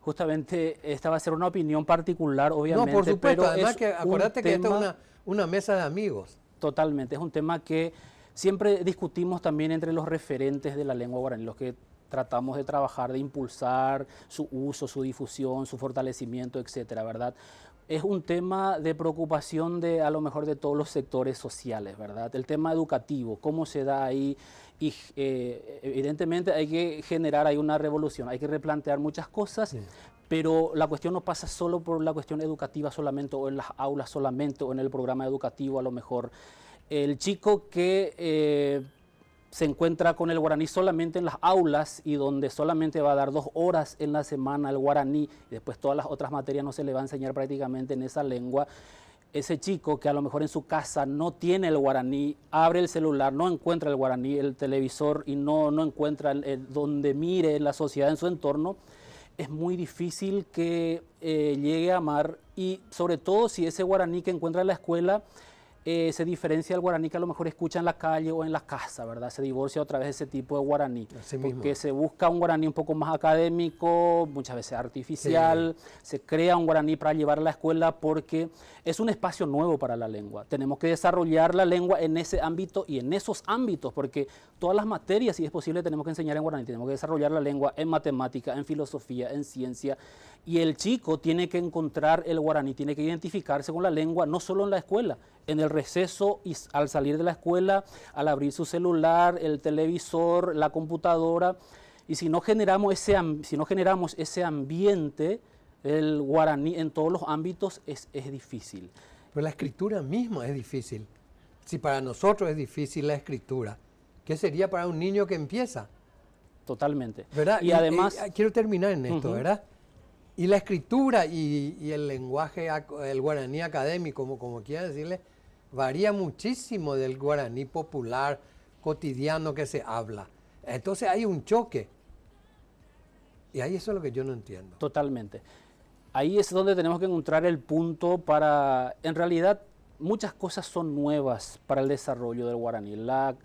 Speaker 5: Justamente esta va a ser una opinión particular, obviamente.
Speaker 3: No, por supuesto.
Speaker 5: Pero
Speaker 3: además, acuérdate que esto es una mesa de amigos.
Speaker 5: Totalmente. Es un tema que siempre discutimos también entre los referentes de la lengua guaraní, los que tratamos de trabajar, de impulsar su uso, su difusión, su fortalecimiento, etcétera, ¿verdad? Es un tema de preocupación a lo mejor de todos los sectores sociales, ¿verdad? El tema educativo, cómo se da ahí, y evidentemente hay que generar ahí una revolución, hay que replantear muchas cosas, pero la cuestión no pasa solo por la cuestión educativa solamente, o en las aulas solamente, o en el programa educativo a lo mejor. El chico que se encuentra con el guaraní solamente en las aulas y donde solamente va a dar 2 horas en la semana el guaraní y después todas las otras materias no se le va a enseñar prácticamente en esa lengua, ese chico que a lo mejor en su casa no tiene el guaraní, abre el celular, no encuentra el guaraní, el televisor y no encuentra donde mire la sociedad en su entorno, es muy difícil que llegue a amar, y sobre todo si ese guaraní que encuentra en la escuela se diferencia del guaraní que a lo mejor escucha en la calle o en la casa, ¿verdad? Se divorcia otra vez ese tipo de guaraní. Porque se busca un guaraní un poco más académico, muchas veces artificial, se crea un guaraní para llevar a la escuela porque es un espacio nuevo para la lengua. Tenemos que desarrollar la lengua en ese ámbito y en esos ámbitos, porque todas las materias, si es posible, tenemos que enseñar en guaraní. Tenemos que desarrollar la lengua en matemática, en filosofía, en ciencia. Y el chico tiene que encontrar el guaraní, tiene que identificarse con la lengua, no solo en la escuela, en el receso y al salir de la escuela, al abrir su celular, el televisor, la computadora. Y si no generamos ese ambiente del guaraní en todos los ámbitos, es difícil.
Speaker 3: Pero la escritura misma es difícil. Si para nosotros es difícil la escritura, ¿qué sería para un niño que empieza?
Speaker 5: Totalmente.
Speaker 3: ¿Verdad?
Speaker 5: Y además...
Speaker 3: quiero terminar en esto, ¿verdad? Y la escritura y el lenguaje, el guaraní académico, como quiera decirle, varía muchísimo del guaraní popular, cotidiano que se habla. Entonces hay un choque. Y ahí eso es lo que yo no entiendo.
Speaker 5: Totalmente. Ahí es donde tenemos que encontrar el punto para... En realidad, muchas cosas son nuevas para el desarrollo del guaraní. La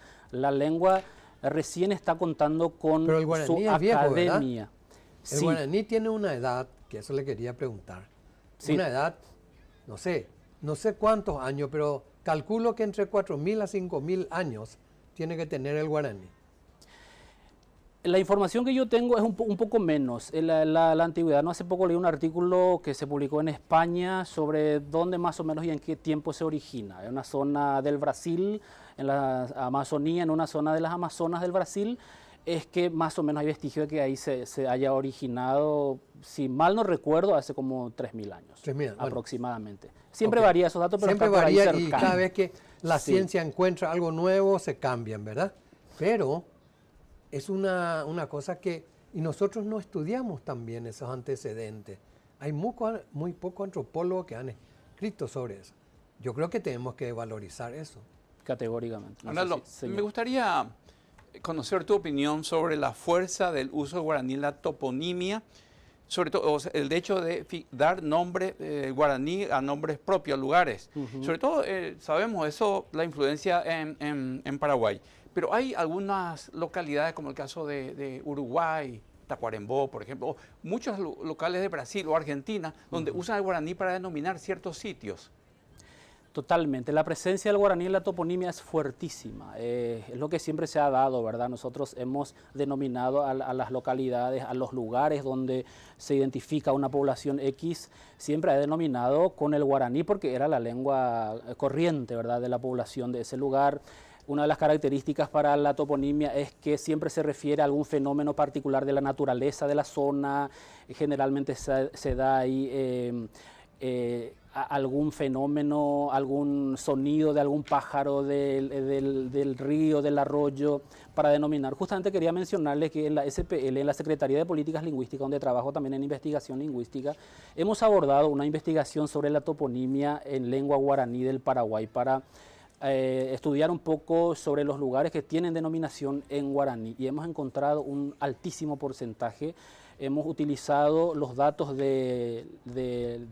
Speaker 5: lengua recién está contando con
Speaker 3: Pero el guaraní
Speaker 5: su
Speaker 3: es viejo,
Speaker 5: academia.
Speaker 3: El guaraní tiene una edad, que eso le quería preguntar.
Speaker 5: Sí.
Speaker 3: Una edad, no sé cuántos años, pero calculo que entre 4.000 a 5.000 años tiene que tener el guaraní.
Speaker 5: La información que yo tengo es un poco menos. La antigüedad, no hace poco leí un artículo que se publicó en España sobre dónde más o menos y en qué tiempo se origina. En una zona del Brasil, en la Amazonía, en una zona de las Amazonas del Brasil, es que más o menos hay vestigio de que ahí se haya originado, si mal no recuerdo, hace como 3.000 años
Speaker 3: 3.000,
Speaker 5: aproximadamente. Siempre varía esos datos, pero
Speaker 3: siempre
Speaker 5: está por ahí
Speaker 3: varía
Speaker 5: cercano.
Speaker 3: Y cada vez que la ciencia encuentra algo nuevo, se cambian, ¿verdad? Pero es una cosa que... Y nosotros no estudiamos también esos antecedentes. Hay muy pocos antropólogos que han escrito sobre eso. Yo creo que tenemos que valorizar eso.
Speaker 5: Categóricamente.
Speaker 2: Arnaldo, me gustaría conocer tu opinión sobre la fuerza del uso del guaraní en la toponimia sobre todo o sea, el hecho de dar nombre guaraní a nombres propios, a lugares. Sobre todo, sabemos eso, la influencia en Paraguay. Pero hay algunas localidades, como el caso de Uruguay, Tacuarembó, por ejemplo, o muchos locales de Brasil o Argentina, donde usan el guaraní para denominar ciertos sitios.
Speaker 5: Totalmente. La presencia del guaraní en la toponimia es fuertísima. Es lo que siempre se ha dado, ¿verdad? Nosotros hemos denominado a las localidades, a los lugares donde se identifica una población X, siempre ha denominado con el guaraní porque era la lengua corriente, ¿verdad?, de la población de ese lugar. Una de las características para la toponimia es que siempre se refiere a algún fenómeno particular de la naturaleza de la zona. Generalmente se da ahí algún fenómeno, algún sonido de algún pájaro del río, del arroyo, para denominar. Justamente quería mencionarles que en la SPL, en la Secretaría de Políticas Lingüísticas, donde trabajo también en investigación lingüística, hemos abordado una investigación sobre la toponimia en lengua guaraní del Paraguay para estudiar un poco sobre los lugares que tienen denominación en guaraní, y hemos encontrado un altísimo porcentaje. Hemos utilizado los datos de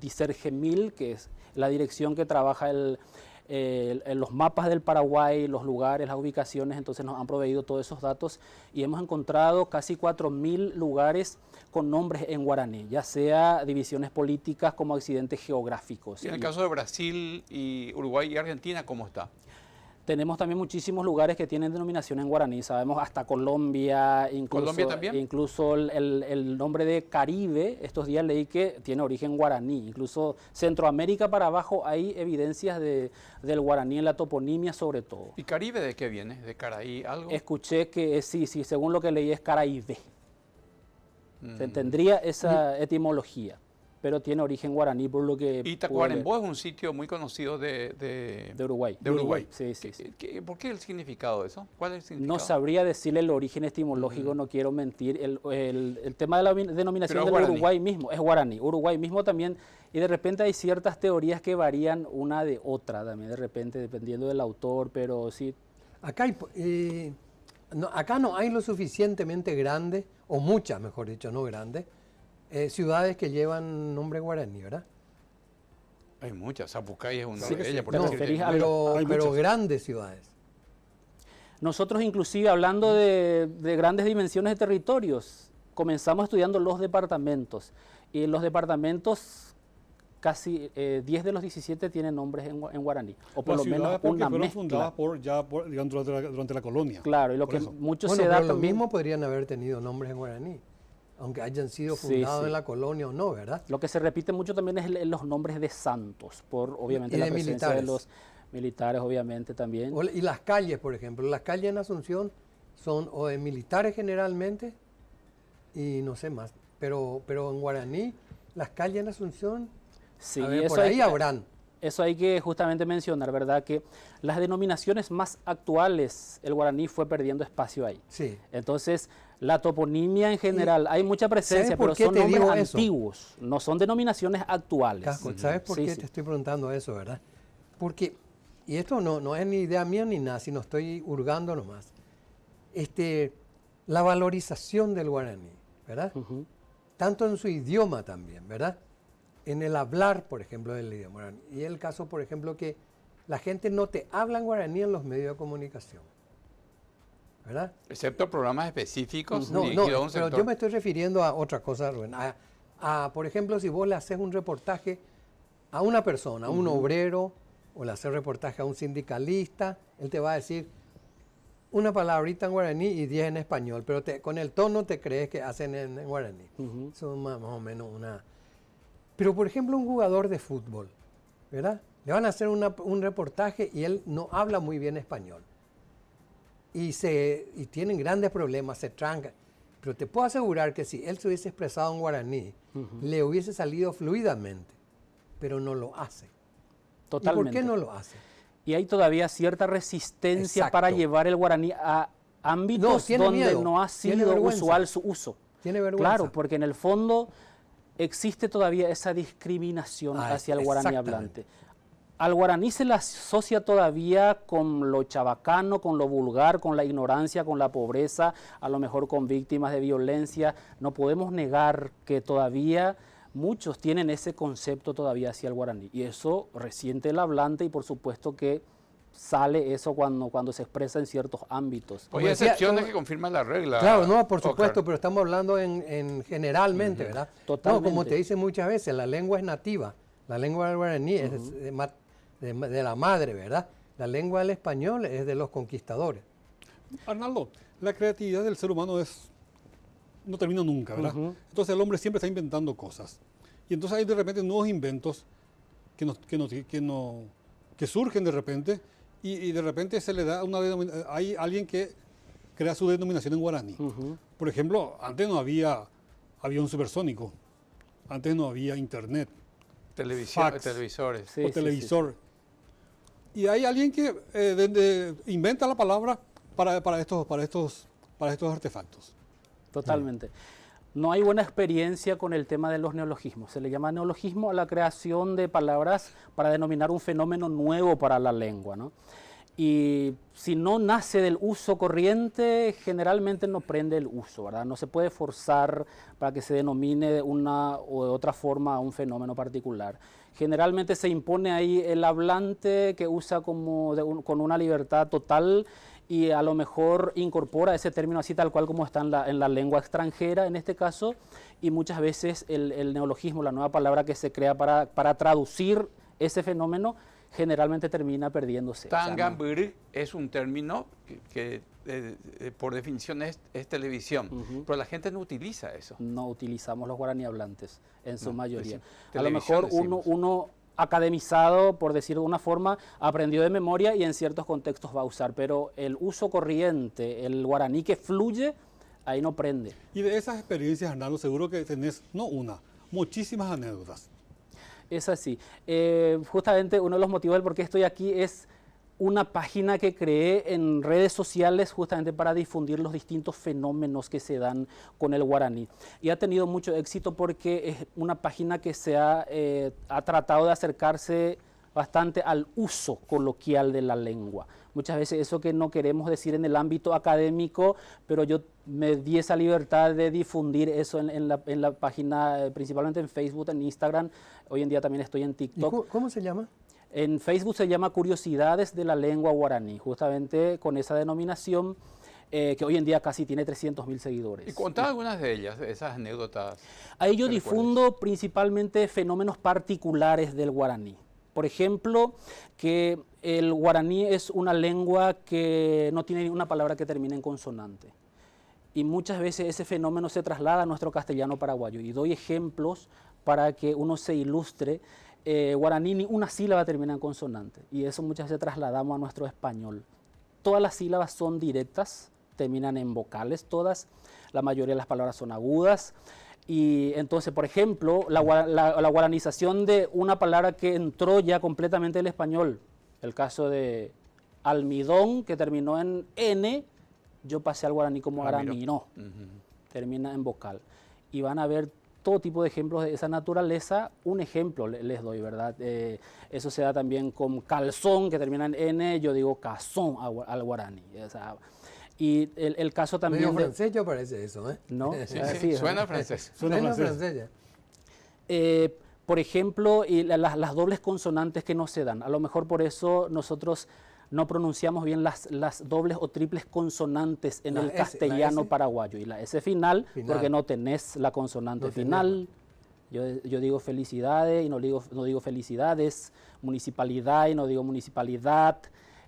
Speaker 5: Dicergemil, que es la dirección que trabaja en los mapas del Paraguay, los lugares, las ubicaciones. Entonces nos han proveído todos esos datos y hemos encontrado casi 4.000 lugares con nombres en guaraní, ya sea divisiones políticas como accidentes geográficos.
Speaker 2: Y en el caso de Brasil y Uruguay y Argentina, ¿cómo está?
Speaker 5: Tenemos también muchísimos lugares que tienen denominación en guaraní, sabemos hasta Colombia,
Speaker 2: ¿Colombia también?
Speaker 5: Incluso el nombre de Caribe, estos días leí que tiene origen guaraní, incluso Centroamérica para abajo hay evidencias del guaraní en la toponimia sobre todo.
Speaker 2: ¿Y Caribe de qué viene? ¿De Caraí algo?
Speaker 5: Escuché que sí, según lo que leí es Caraíbe, tendría esa etimología, pero tiene origen guaraní por lo que...
Speaker 2: Y Tacuarembó es un sitio muy conocido
Speaker 5: de Uruguay.
Speaker 2: De Uruguay.
Speaker 5: Sí.
Speaker 2: ¿Por qué el significado de eso? ¿Cuál es el significado?
Speaker 5: No sabría decirle el origen etimológico, no quiero mentir. El tema de la denominación del Uruguay mismo es guaraní. Uruguay mismo también, y de repente hay ciertas teorías que varían una de otra también, de repente, dependiendo del autor, pero sí.
Speaker 3: Acá no hay lo suficientemente grande, o muchas, mejor dicho, no grandes, ciudades que llevan nombre guaraní, ¿verdad?
Speaker 2: Hay muchas, Zapucay es una
Speaker 5: Sí,
Speaker 2: de ellas.
Speaker 5: sí,
Speaker 2: por
Speaker 3: pero grandes ciudades.
Speaker 5: Nosotros inclusive hablando de grandes dimensiones de territorios, comenzamos estudiando los departamentos, y en los departamentos casi 10 de los 17 tienen nombres en guaraní, o por lo menos una
Speaker 1: fueron
Speaker 5: mezcla.
Speaker 1: fundadas digamos, durante la colonia.
Speaker 5: Claro, y lo que mucho
Speaker 3: Bueno,
Speaker 5: se da
Speaker 3: pero lo
Speaker 5: también...
Speaker 3: mismo podrían haber tenido nombres en guaraní, aunque hayan sido fundados en la colonia o no, ¿verdad?
Speaker 5: Lo que se repite mucho también es los nombres de santos, por obviamente
Speaker 3: Y
Speaker 5: la
Speaker 3: de
Speaker 5: presencia
Speaker 3: militares.
Speaker 5: de los militares, obviamente también.
Speaker 3: Y las calles, por ejemplo, las calles en Asunción son o de militares generalmente y no sé más, pero en guaraní las calles en Asunción,
Speaker 5: Sí,
Speaker 3: a ver,
Speaker 5: eso
Speaker 3: por ahí habrán.
Speaker 5: Eso hay que justamente mencionar, ¿verdad? Que las denominaciones más actuales, el guaraní fue perdiendo espacio ahí.
Speaker 3: Sí.
Speaker 5: Entonces, la toponimia en general, hay mucha presencia,
Speaker 3: ¿sabes por
Speaker 5: pero
Speaker 3: qué
Speaker 5: son
Speaker 3: te
Speaker 5: nombres
Speaker 3: digo eso?
Speaker 5: antiguos, no son denominaciones actuales.
Speaker 3: Casco, ¿sabes por
Speaker 5: Sí,
Speaker 3: qué
Speaker 5: sí.
Speaker 3: te estoy preguntando eso, verdad? Porque, y esto no es ni idea mía ni nada, sino estoy hurgando nomás, la valorización del guaraní, ¿verdad?
Speaker 5: Ujú.
Speaker 3: Tanto en su idioma también, ¿verdad? En el hablar, por ejemplo, del idioma guaraní. Y el caso, por ejemplo, que la gente no te habla en guaraní en los medios de comunicación, ¿verdad?
Speaker 2: Excepto programas específicos
Speaker 3: No,
Speaker 2: dirigidos a un
Speaker 3: pero
Speaker 2: sector.
Speaker 3: yo me estoy refiriendo a otra cosa, Rubén. Por ejemplo, si vos le haces un reportaje a una persona, a un obrero, o le haces reportaje a un sindicalista, él te va a decir una palabrita en guaraní y 10 en español, pero con el tono te crees que hacen en guaraní.
Speaker 5: Ujú.
Speaker 3: Eso es más o menos una... Pero, por ejemplo, un jugador de fútbol, ¿verdad? Le van a hacer un reportaje y él no habla muy bien español. Y tienen grandes problemas, se tranca. Pero te puedo asegurar que si él se hubiese expresado en guaraní, le hubiese salido fluidamente, pero no lo hace.
Speaker 5: Totalmente.
Speaker 3: ¿Y por qué no lo hace?
Speaker 5: Y hay todavía cierta resistencia
Speaker 3: Exacto.
Speaker 5: para llevar el guaraní a ámbitos
Speaker 3: tiene
Speaker 5: donde
Speaker 3: miedo,
Speaker 5: no ha
Speaker 3: tiene
Speaker 5: sido
Speaker 3: vergüenza.
Speaker 5: usual su uso.
Speaker 3: Tiene vergüenza.
Speaker 5: Claro, porque en el fondo existe todavía esa discriminación hacia el guaraní
Speaker 3: exactamente.
Speaker 5: hablante. Al guaraní se le asocia todavía con lo chabacano, con lo vulgar, con la ignorancia, con la pobreza, a lo mejor con víctimas de violencia. No podemos negar que todavía muchos tienen ese concepto todavía hacia el guaraní. Y eso resiente el hablante y por supuesto que sale eso cuando se expresa en ciertos ámbitos.
Speaker 2: Hay excepciones que confirman la regla.
Speaker 3: Claro, no, por supuesto,
Speaker 2: Oscar.
Speaker 3: pero estamos hablando en generalmente, ¿verdad?
Speaker 5: Totalmente.
Speaker 3: No, como te dicen muchas veces, la lengua es nativa. La lengua del guaraní es de la madre, ¿verdad? La lengua del español es de los conquistadores.
Speaker 1: Arnaldo, la creatividad del ser humano no termina nunca, ¿verdad? Entonces el hombre siempre está inventando cosas. Y entonces hay de repente nuevos inventos que surgen de repente y de repente se le da hay alguien que crea su denominación en guaraní. Por ejemplo, antes no había avión supersónico, antes no había internet, fax,
Speaker 2: televisores.
Speaker 5: Sí,
Speaker 1: o
Speaker 5: sí,
Speaker 1: televisor. Y hay alguien que inventa la palabra para estos artefactos.
Speaker 5: Totalmente. No hay buena experiencia con el tema de los neologismos. Se le llama neologismo a la creación de palabras para denominar un fenómeno nuevo para la lengua, ¿no? Y si no nace del uso corriente, generalmente no prende el uso, ¿verdad? No se puede forzar para que se denomine de una o de otra forma a un fenómeno particular. Generalmente se impone ahí el hablante que usa con una libertad total y a lo mejor incorpora ese término así tal cual como está en la lengua extranjera en este caso, y muchas veces el neologismo, la nueva palabra que se crea para traducir ese fenómeno, generalmente termina perdiéndose.
Speaker 2: Tangambur es un término que por definición es televisión, pero la gente no utiliza eso.
Speaker 5: No utilizamos los guaraní hablantes en su mayoría. A lo
Speaker 2: televisión
Speaker 5: mejor uno academizado, por decirlo de una forma, aprendió de memoria y en ciertos contextos va a usar, pero el uso corriente, el guaraní que fluye, ahí no prende.
Speaker 1: Y de esas experiencias, Arnaldo, seguro que tenés, no una, muchísimas anécdotas.
Speaker 5: Es así. Justamente uno de los motivos del por qué estoy aquí es una página que creé en redes sociales justamente para difundir los distintos fenómenos que se dan con el guaraní. Y ha tenido mucho éxito porque es una página que ha tratado de acercarse bastante al uso coloquial de la lengua. Muchas veces eso que no queremos decir en el ámbito académico, pero yo me di esa libertad de difundir eso en la página, principalmente en Facebook, en Instagram. Hoy en día también estoy en TikTok.
Speaker 3: ¿Cómo se llama?
Speaker 5: En Facebook se llama Curiosidades de la Lengua Guaraní, justamente con esa denominación que hoy en día casi tiene 300.000 seguidores.
Speaker 2: Y contá algunas de ellas, esas anécdotas.
Speaker 5: Ahí yo
Speaker 2: que
Speaker 5: difundo
Speaker 2: recuerdes.
Speaker 5: principalmente fenómenos particulares del guaraní. Por ejemplo, que el guaraní es una lengua que no tiene una palabra que termine en consonante. Y muchas veces ese fenómeno se traslada a nuestro castellano paraguayo. Y doy ejemplos para que uno se ilustre. Guaraní ni una sílaba termina en consonante. Y eso muchas veces trasladamos a nuestro español. Todas las sílabas son directas, terminan en vocales todas. La mayoría de las palabras son agudas. Y entonces, por ejemplo, la guaranización de una palabra que entró ya completamente del español, el caso de almidón, que terminó en N, yo pasé al guaraní como araminó, termina en vocal. Y van a ver todo tipo de ejemplos de esa naturaleza. Un ejemplo les doy, ¿verdad? Eso se da también con calzón, que termina en N, yo digo cazón al guaraní. O sea, y el caso también
Speaker 3: Medio francés ya parece eso, ¿eh?
Speaker 5: ¿no?
Speaker 2: Sí,
Speaker 5: Ah,
Speaker 2: sí,
Speaker 5: sí,
Speaker 2: suena francés.
Speaker 1: Suena francés.
Speaker 3: ya.
Speaker 5: Por ejemplo, y las dobles consonantes que no se dan. A lo mejor por eso nosotros no pronunciamos bien las dobles o triples consonantes en el castellano paraguayo. Y la S final, porque no tenés la consonante final. Yo digo felicidades y no digo felicidades, municipalidad y no digo municipalidad.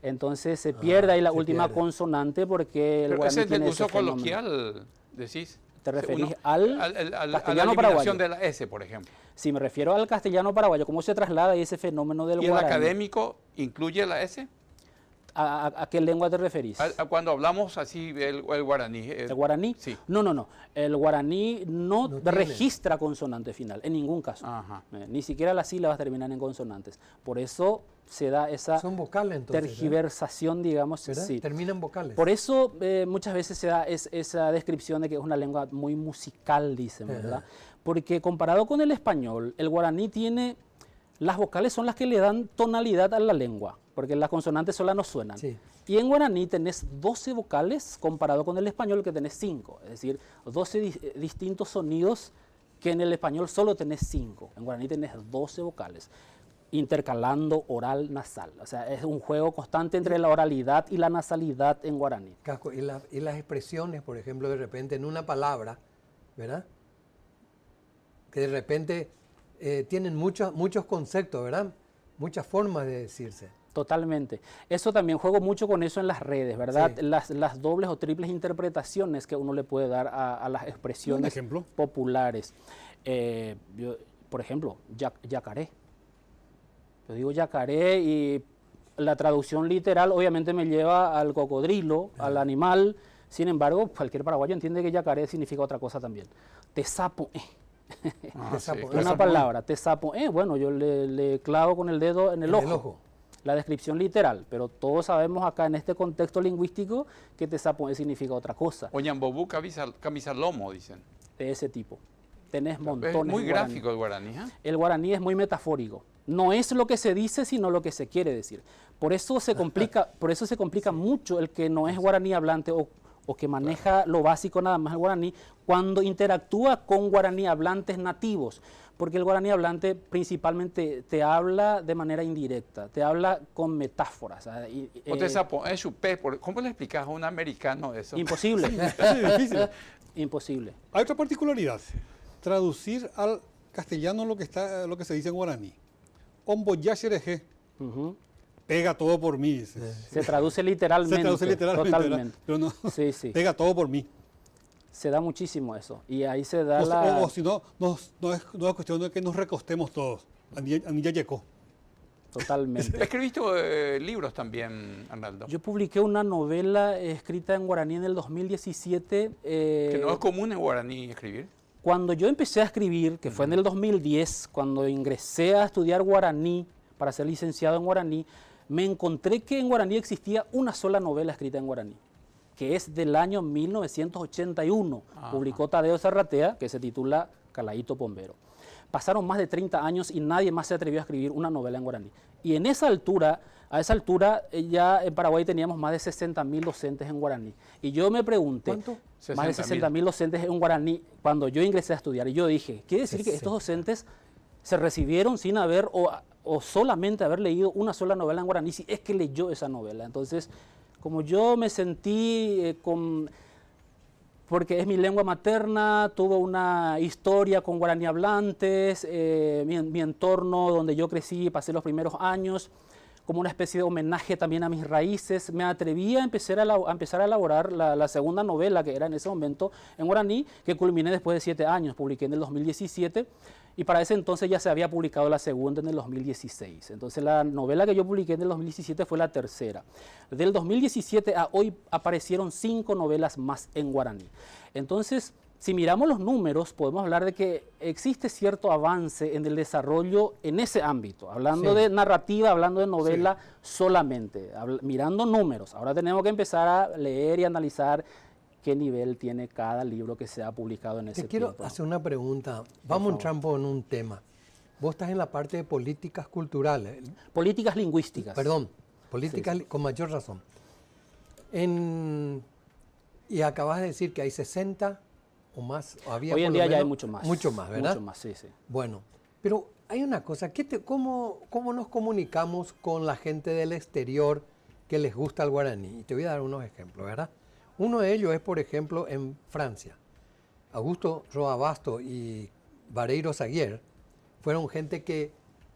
Speaker 5: Entonces se pierde ahí la última consonante porque el
Speaker 2: Pero
Speaker 5: guaraní
Speaker 2: ese es del
Speaker 5: tiene
Speaker 2: uso
Speaker 5: ese fenómeno.
Speaker 2: coloquial, decís.
Speaker 5: ¿Te referís
Speaker 2: a
Speaker 5: al
Speaker 2: la
Speaker 5: castellano
Speaker 2: eliminación
Speaker 5: paraguayo?
Speaker 2: de la S, por ejemplo.
Speaker 5: Sí, me refiero al castellano paraguayo, cómo se traslada ese fenómeno del
Speaker 2: ¿Y el
Speaker 5: guaraní.
Speaker 2: académico incluye la S?
Speaker 5: ¿A qué lengua te referís?
Speaker 2: Cuando hablamos así el guaraní.
Speaker 5: ¿El guaraní?
Speaker 2: Sí.
Speaker 5: No. El guaraní no
Speaker 3: tiene.
Speaker 5: registra consonante final, en ningún caso.
Speaker 2: Ajá.
Speaker 5: Ni siquiera las sílabas terminan en consonantes. Por eso se da esa
Speaker 3: Son vocales entonces,
Speaker 5: tergiversación, digamos.
Speaker 3: ¿verdad?
Speaker 5: Sí.
Speaker 3: Terminan vocales.
Speaker 5: Por eso muchas veces se da esa descripción de que es una lengua muy musical, dicen, ¿verdad? Porque comparado con el español, el guaraní tiene Las vocales son las que le dan tonalidad a la lengua, porque las consonantes solas no suenan.
Speaker 3: Sí.
Speaker 5: Y en guaraní tenés 12 vocales comparado con el español que tenés 5, es decir, 12 distintos sonidos que en el español solo tenés 5. En guaraní tenés 12 vocales, intercalando oral, nasal. O sea, es un juego constante entre la oralidad y la nasalidad en guaraní.
Speaker 3: Casco, y las expresiones, por ejemplo, de repente en una palabra, ¿verdad? Que de repente tienen muchos conceptos, ¿verdad? Muchas formas de decirse.
Speaker 5: Totalmente. Eso también juego mucho con eso en las redes, ¿verdad?
Speaker 3: Sí.
Speaker 5: Las dobles o triples interpretaciones que uno le puede dar a las expresiones
Speaker 1: ¿Un ejemplo?
Speaker 5: populares. Por ejemplo, yacaré. Yo digo yacaré y la traducción literal obviamente me lleva al cocodrilo, al animal. Sin embargo, cualquier paraguayo entiende que yacaré significa otra cosa también. Tesapo.
Speaker 3: Tesapo,
Speaker 2: sí.
Speaker 5: Una palabra, tesapo. Bueno, yo le clavo con el dedo en el ojo. La descripción literal, pero todos sabemos acá en este contexto lingüístico que tesapo significa otra cosa.
Speaker 2: Oñambobú, camisa lomo, dicen.
Speaker 5: De ese tipo. Tenés montones.
Speaker 2: Es muy
Speaker 5: en guaraní.
Speaker 2: gráfico el guaraní. ¿Eh?
Speaker 5: El guaraní es muy metafórico. No es lo que se dice, sino lo que se quiere decir. Por eso se complica mucho el que no es guaraní hablante o que maneja lo básico nada más el guaraní cuando interactúa con guaraní hablantes nativos. Porque el guaraní hablante principalmente te habla de manera indirecta, te habla con metáforas.
Speaker 2: ¿Cómo le explicas a un americano eso?
Speaker 5: Imposible.
Speaker 1: Es difícil.
Speaker 5: Imposible.
Speaker 1: Hay otra particularidad. Traducir al castellano lo que se dice en guaraní. Omboyashereje.
Speaker 5: Ujú.
Speaker 1: Pega todo por mí.
Speaker 5: Se traduce literalmente.
Speaker 1: Se traduce literalmente.
Speaker 5: Totalmente.
Speaker 1: Pero no,
Speaker 5: Sí, sí.
Speaker 1: pega todo por mí.
Speaker 5: Se da muchísimo eso. Y ahí se da
Speaker 1: O si no, no es cuestión de que nos recostemos todos. A mí ya llegó.
Speaker 5: Totalmente.
Speaker 2: Escribiste libros también, Arnaldo.
Speaker 5: Yo publiqué una novela escrita en guaraní en el 2017.
Speaker 2: Que no es común en guaraní escribir.
Speaker 5: Cuando yo empecé a escribir, que fue en el 2010, cuando ingresé a estudiar guaraní para ser licenciado en guaraní, me encontré que en guaraní existía una sola novela escrita en guaraní, que es del año 1981.
Speaker 2: Ajá.
Speaker 5: Publicó Tadeo Zarratea, que se titula Calaíto Pombero. Pasaron más de 30 años y nadie más se atrevió a escribir una novela en guaraní. Y a esa altura, ya en Paraguay teníamos más de 60.000 docentes en guaraní. Y yo me pregunté,
Speaker 3: ¿Cuánto?
Speaker 5: más de 60.000 docentes en guaraní cuando yo ingresé a estudiar. Y yo dije, ¿quiere decir que estos docentes se recibieron sin haber o solamente haber leído una sola novela en guaraní, si es que leyó esa novela? Entonces, como yo me sentí porque es mi lengua materna, tuve una historia con guaraní hablantes, mi entorno donde yo crecí y pasé los primeros años, como una especie de homenaje también a mis raíces, me atreví a empezar a elaborar la segunda novela, que era en ese momento en guaraní, que culminé después de 7 años, publiqué en el 2017, y para ese entonces ya se había publicado la segunda en el 2016. Entonces la novela que yo publiqué en el 2017 fue la tercera. Del 2017 a hoy aparecieron 5 novelas más en guaraní. Entonces, si miramos los números, podemos hablar de que existe cierto avance en el desarrollo en ese ámbito, hablando de narrativa, hablando de novela solamente, mirando números. Ahora tenemos que empezar a leer y analizar qué nivel tiene cada libro que se ha publicado en ese tiempo.
Speaker 3: Te quiero hacer una pregunta. Vamos a entrar en un tema. Vos estás en la parte de políticas culturales.
Speaker 5: Políticas lingüísticas.
Speaker 3: Perdón, políticas con mayor razón. Y acabas de decir que hay 60 o más. O había
Speaker 5: Hoy en
Speaker 3: por lo
Speaker 5: día ya
Speaker 3: menos
Speaker 5: hay mucho más.
Speaker 3: Mucho más, ¿verdad?
Speaker 5: Mucho más, sí, sí.
Speaker 3: Bueno, pero hay una cosa. ¿Cómo nos comunicamos con la gente del exterior que les gusta el guaraní? Y te voy a dar unos ejemplos, ¿verdad? Uno de ellos es, por ejemplo, en Francia. Augusto Roa Basto y Vareiro Saguier fueron gente que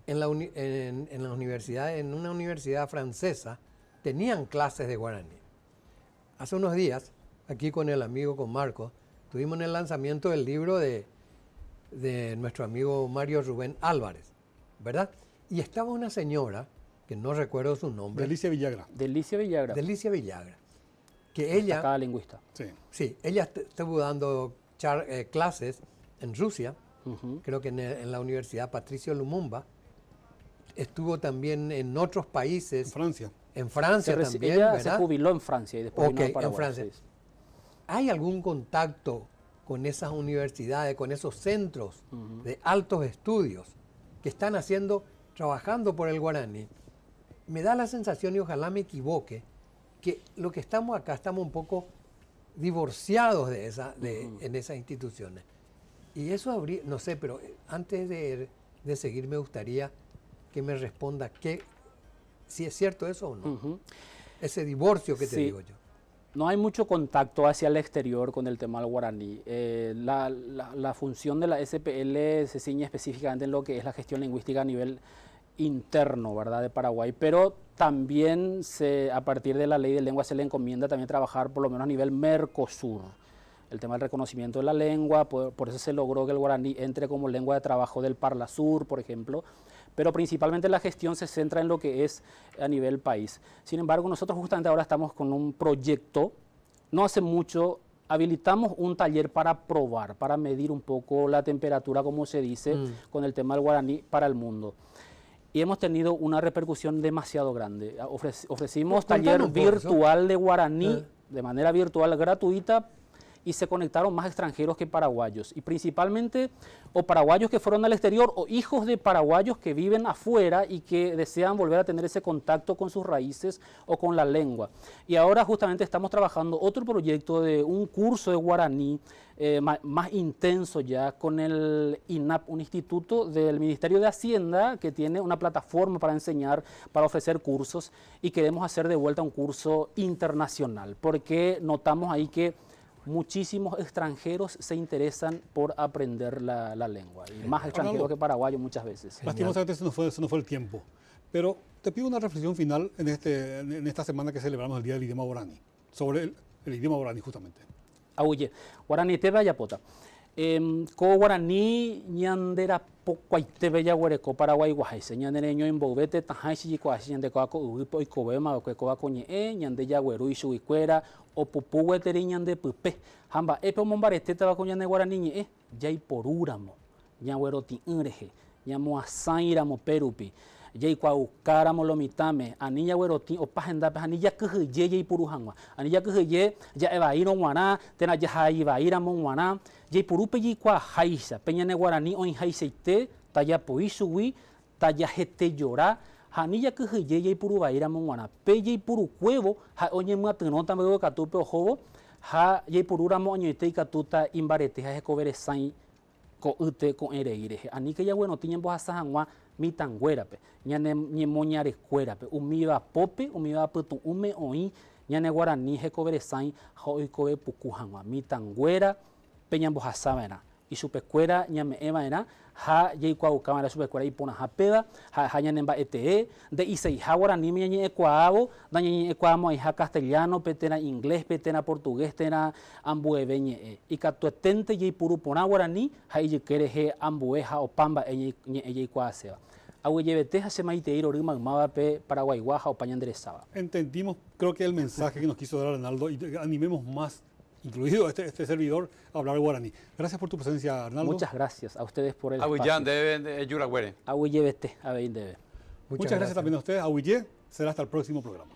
Speaker 3: en la universidad, en una universidad francesa, tenían clases de guaraní. Hace unos días, aquí con el amigo, con Marco, tuvimos el lanzamiento del libro de nuestro amigo Mario Rubén Álvarez, ¿verdad? Y estaba una señora, que no recuerdo su nombre.
Speaker 1: Delicia Villagra.
Speaker 5: Delicia Villagra.
Speaker 3: Delicia Villagra. Que ella,
Speaker 5: cada lingüista.
Speaker 3: Sí, ella estuvo dando clases en Rusia, creo que en la Universidad Patricio Lumumba, estuvo también en otros países.
Speaker 1: En Francia.
Speaker 3: En Francia también,
Speaker 5: ella
Speaker 3: ¿verdad?
Speaker 5: se jubiló en Francia y después vino a Paraguay.
Speaker 3: En Francia.
Speaker 5: Sí.
Speaker 3: ¿Hay algún contacto con esas universidades, con esos centros de altos estudios que están haciendo trabajando por el guaraní, me da la sensación, y ojalá me equivoque, que lo que estamos acá estamos un poco divorciados en esas instituciones. Y eso habría, no sé, pero antes de seguir me gustaría que me responda si es cierto eso o no. Ese divorcio que te digo yo.
Speaker 5: No hay mucho contacto hacia el exterior con el tema del guaraní. La función de la SPL se ciñe específicamente en lo que es la gestión lingüística a nivel interno, ¿verdad?, de Paraguay, pero también a partir de la ley de lengua se le encomienda también trabajar por lo menos a nivel Mercosur. El tema del reconocimiento de la lengua, por eso se logró que el guaraní entre como lengua de trabajo del Parlasur, por ejemplo, pero principalmente la gestión se centra en lo que es a nivel país. Sin embargo, nosotros justamente ahora estamos con un proyecto, no hace mucho habilitamos un taller para probar, para medir un poco la temperatura, como se dice, con el tema del guaraní para el mundo. Y hemos tenido una repercusión demasiado grande. Ofrecimos taller virtual de guaraní de manera virtual gratuita y se conectaron más extranjeros que paraguayos. Y principalmente o paraguayos que fueron al exterior o hijos de paraguayos que viven afuera y que desean volver a tener ese contacto con sus raíces o con la lengua. Y ahora justamente estamos trabajando otro proyecto de un curso de guaraní más intenso ya con el INAP, un instituto del Ministerio de Hacienda que tiene una plataforma para enseñar, para ofrecer cursos, y queremos hacer de vuelta un curso internacional porque notamos ahí que muchísimos extranjeros se interesan por aprender la lengua, y más extranjeros que paraguayos muchas veces.
Speaker 1: Lastimosamente se nos fue el tiempo, pero te pido una reflexión final en esta semana que celebramos el Día del Idioma Guaraní, sobre el idioma guaraní justamente.
Speaker 5: Oye, guaraní te vaya pota. Ko guaraní ñandera pocuaite bella huereco Paraguay guajaise ñandereño en bobete tajaisi yikuashi ñande coaco uipo y cobema o que coaco ñe ñande yagueru y suicuera o pupueteri ñande pupe hamba epe mombarete taba con ñande guaraní ñe yai porúramo ñaguero ti unreje ñamo asairamo perupi yai cuaucáramo lomitame anilla gueroti o pajendape anilla kuhye yai puruhangwa anilla kuhye ya evairo guará tena ya hai vairamo guará yai purupe yai cua haisa peñane guaraní oin haiseite taya poisugui taya jete llorá anilla kuhye yai puru vairamo guará pe yai puru cuevo ha oñe muatinota me catupe ojobo ha yai pururamo oñoite catuta imbarete ha hecoveresai ko ute ko ereire ani que ya bueno tiñen vos asangua mi tanguerape ñane ñemoñare cuerape umiva pope umiva putu ume oi ñane guaraní hecoveresai hoi kobe pukuhangua mi tanguera peñan vos asavera y supecuera ñame evaera ha yei cuau cámara supecuera y pona japeda ha ñane ba ete de isei ha guaraní ñe ecuavo dañe ecuamo ai ha castellano petena inglés petena portugués tena ambueveñe y catuetente yei puru pona guaraní ha yekere he ambueja o pamba yei cuaseva ahuellevete se maiteiro rima pe Paraguay guaja o pañanderesaba.
Speaker 1: Entendimos, creo que el mensaje que nos quiso dar Arnaldo, y animemos más, incluido este servidor, a hablar guaraní. Gracias por tu presencia, Arnaldo.
Speaker 5: Muchas gracias a ustedes por el espacio.
Speaker 2: Ahuillán debe yuragüere.
Speaker 5: Ahuellevete, a ver debe.
Speaker 1: Muchas gracias también a ustedes. Ahuillé, será hasta el próximo programa.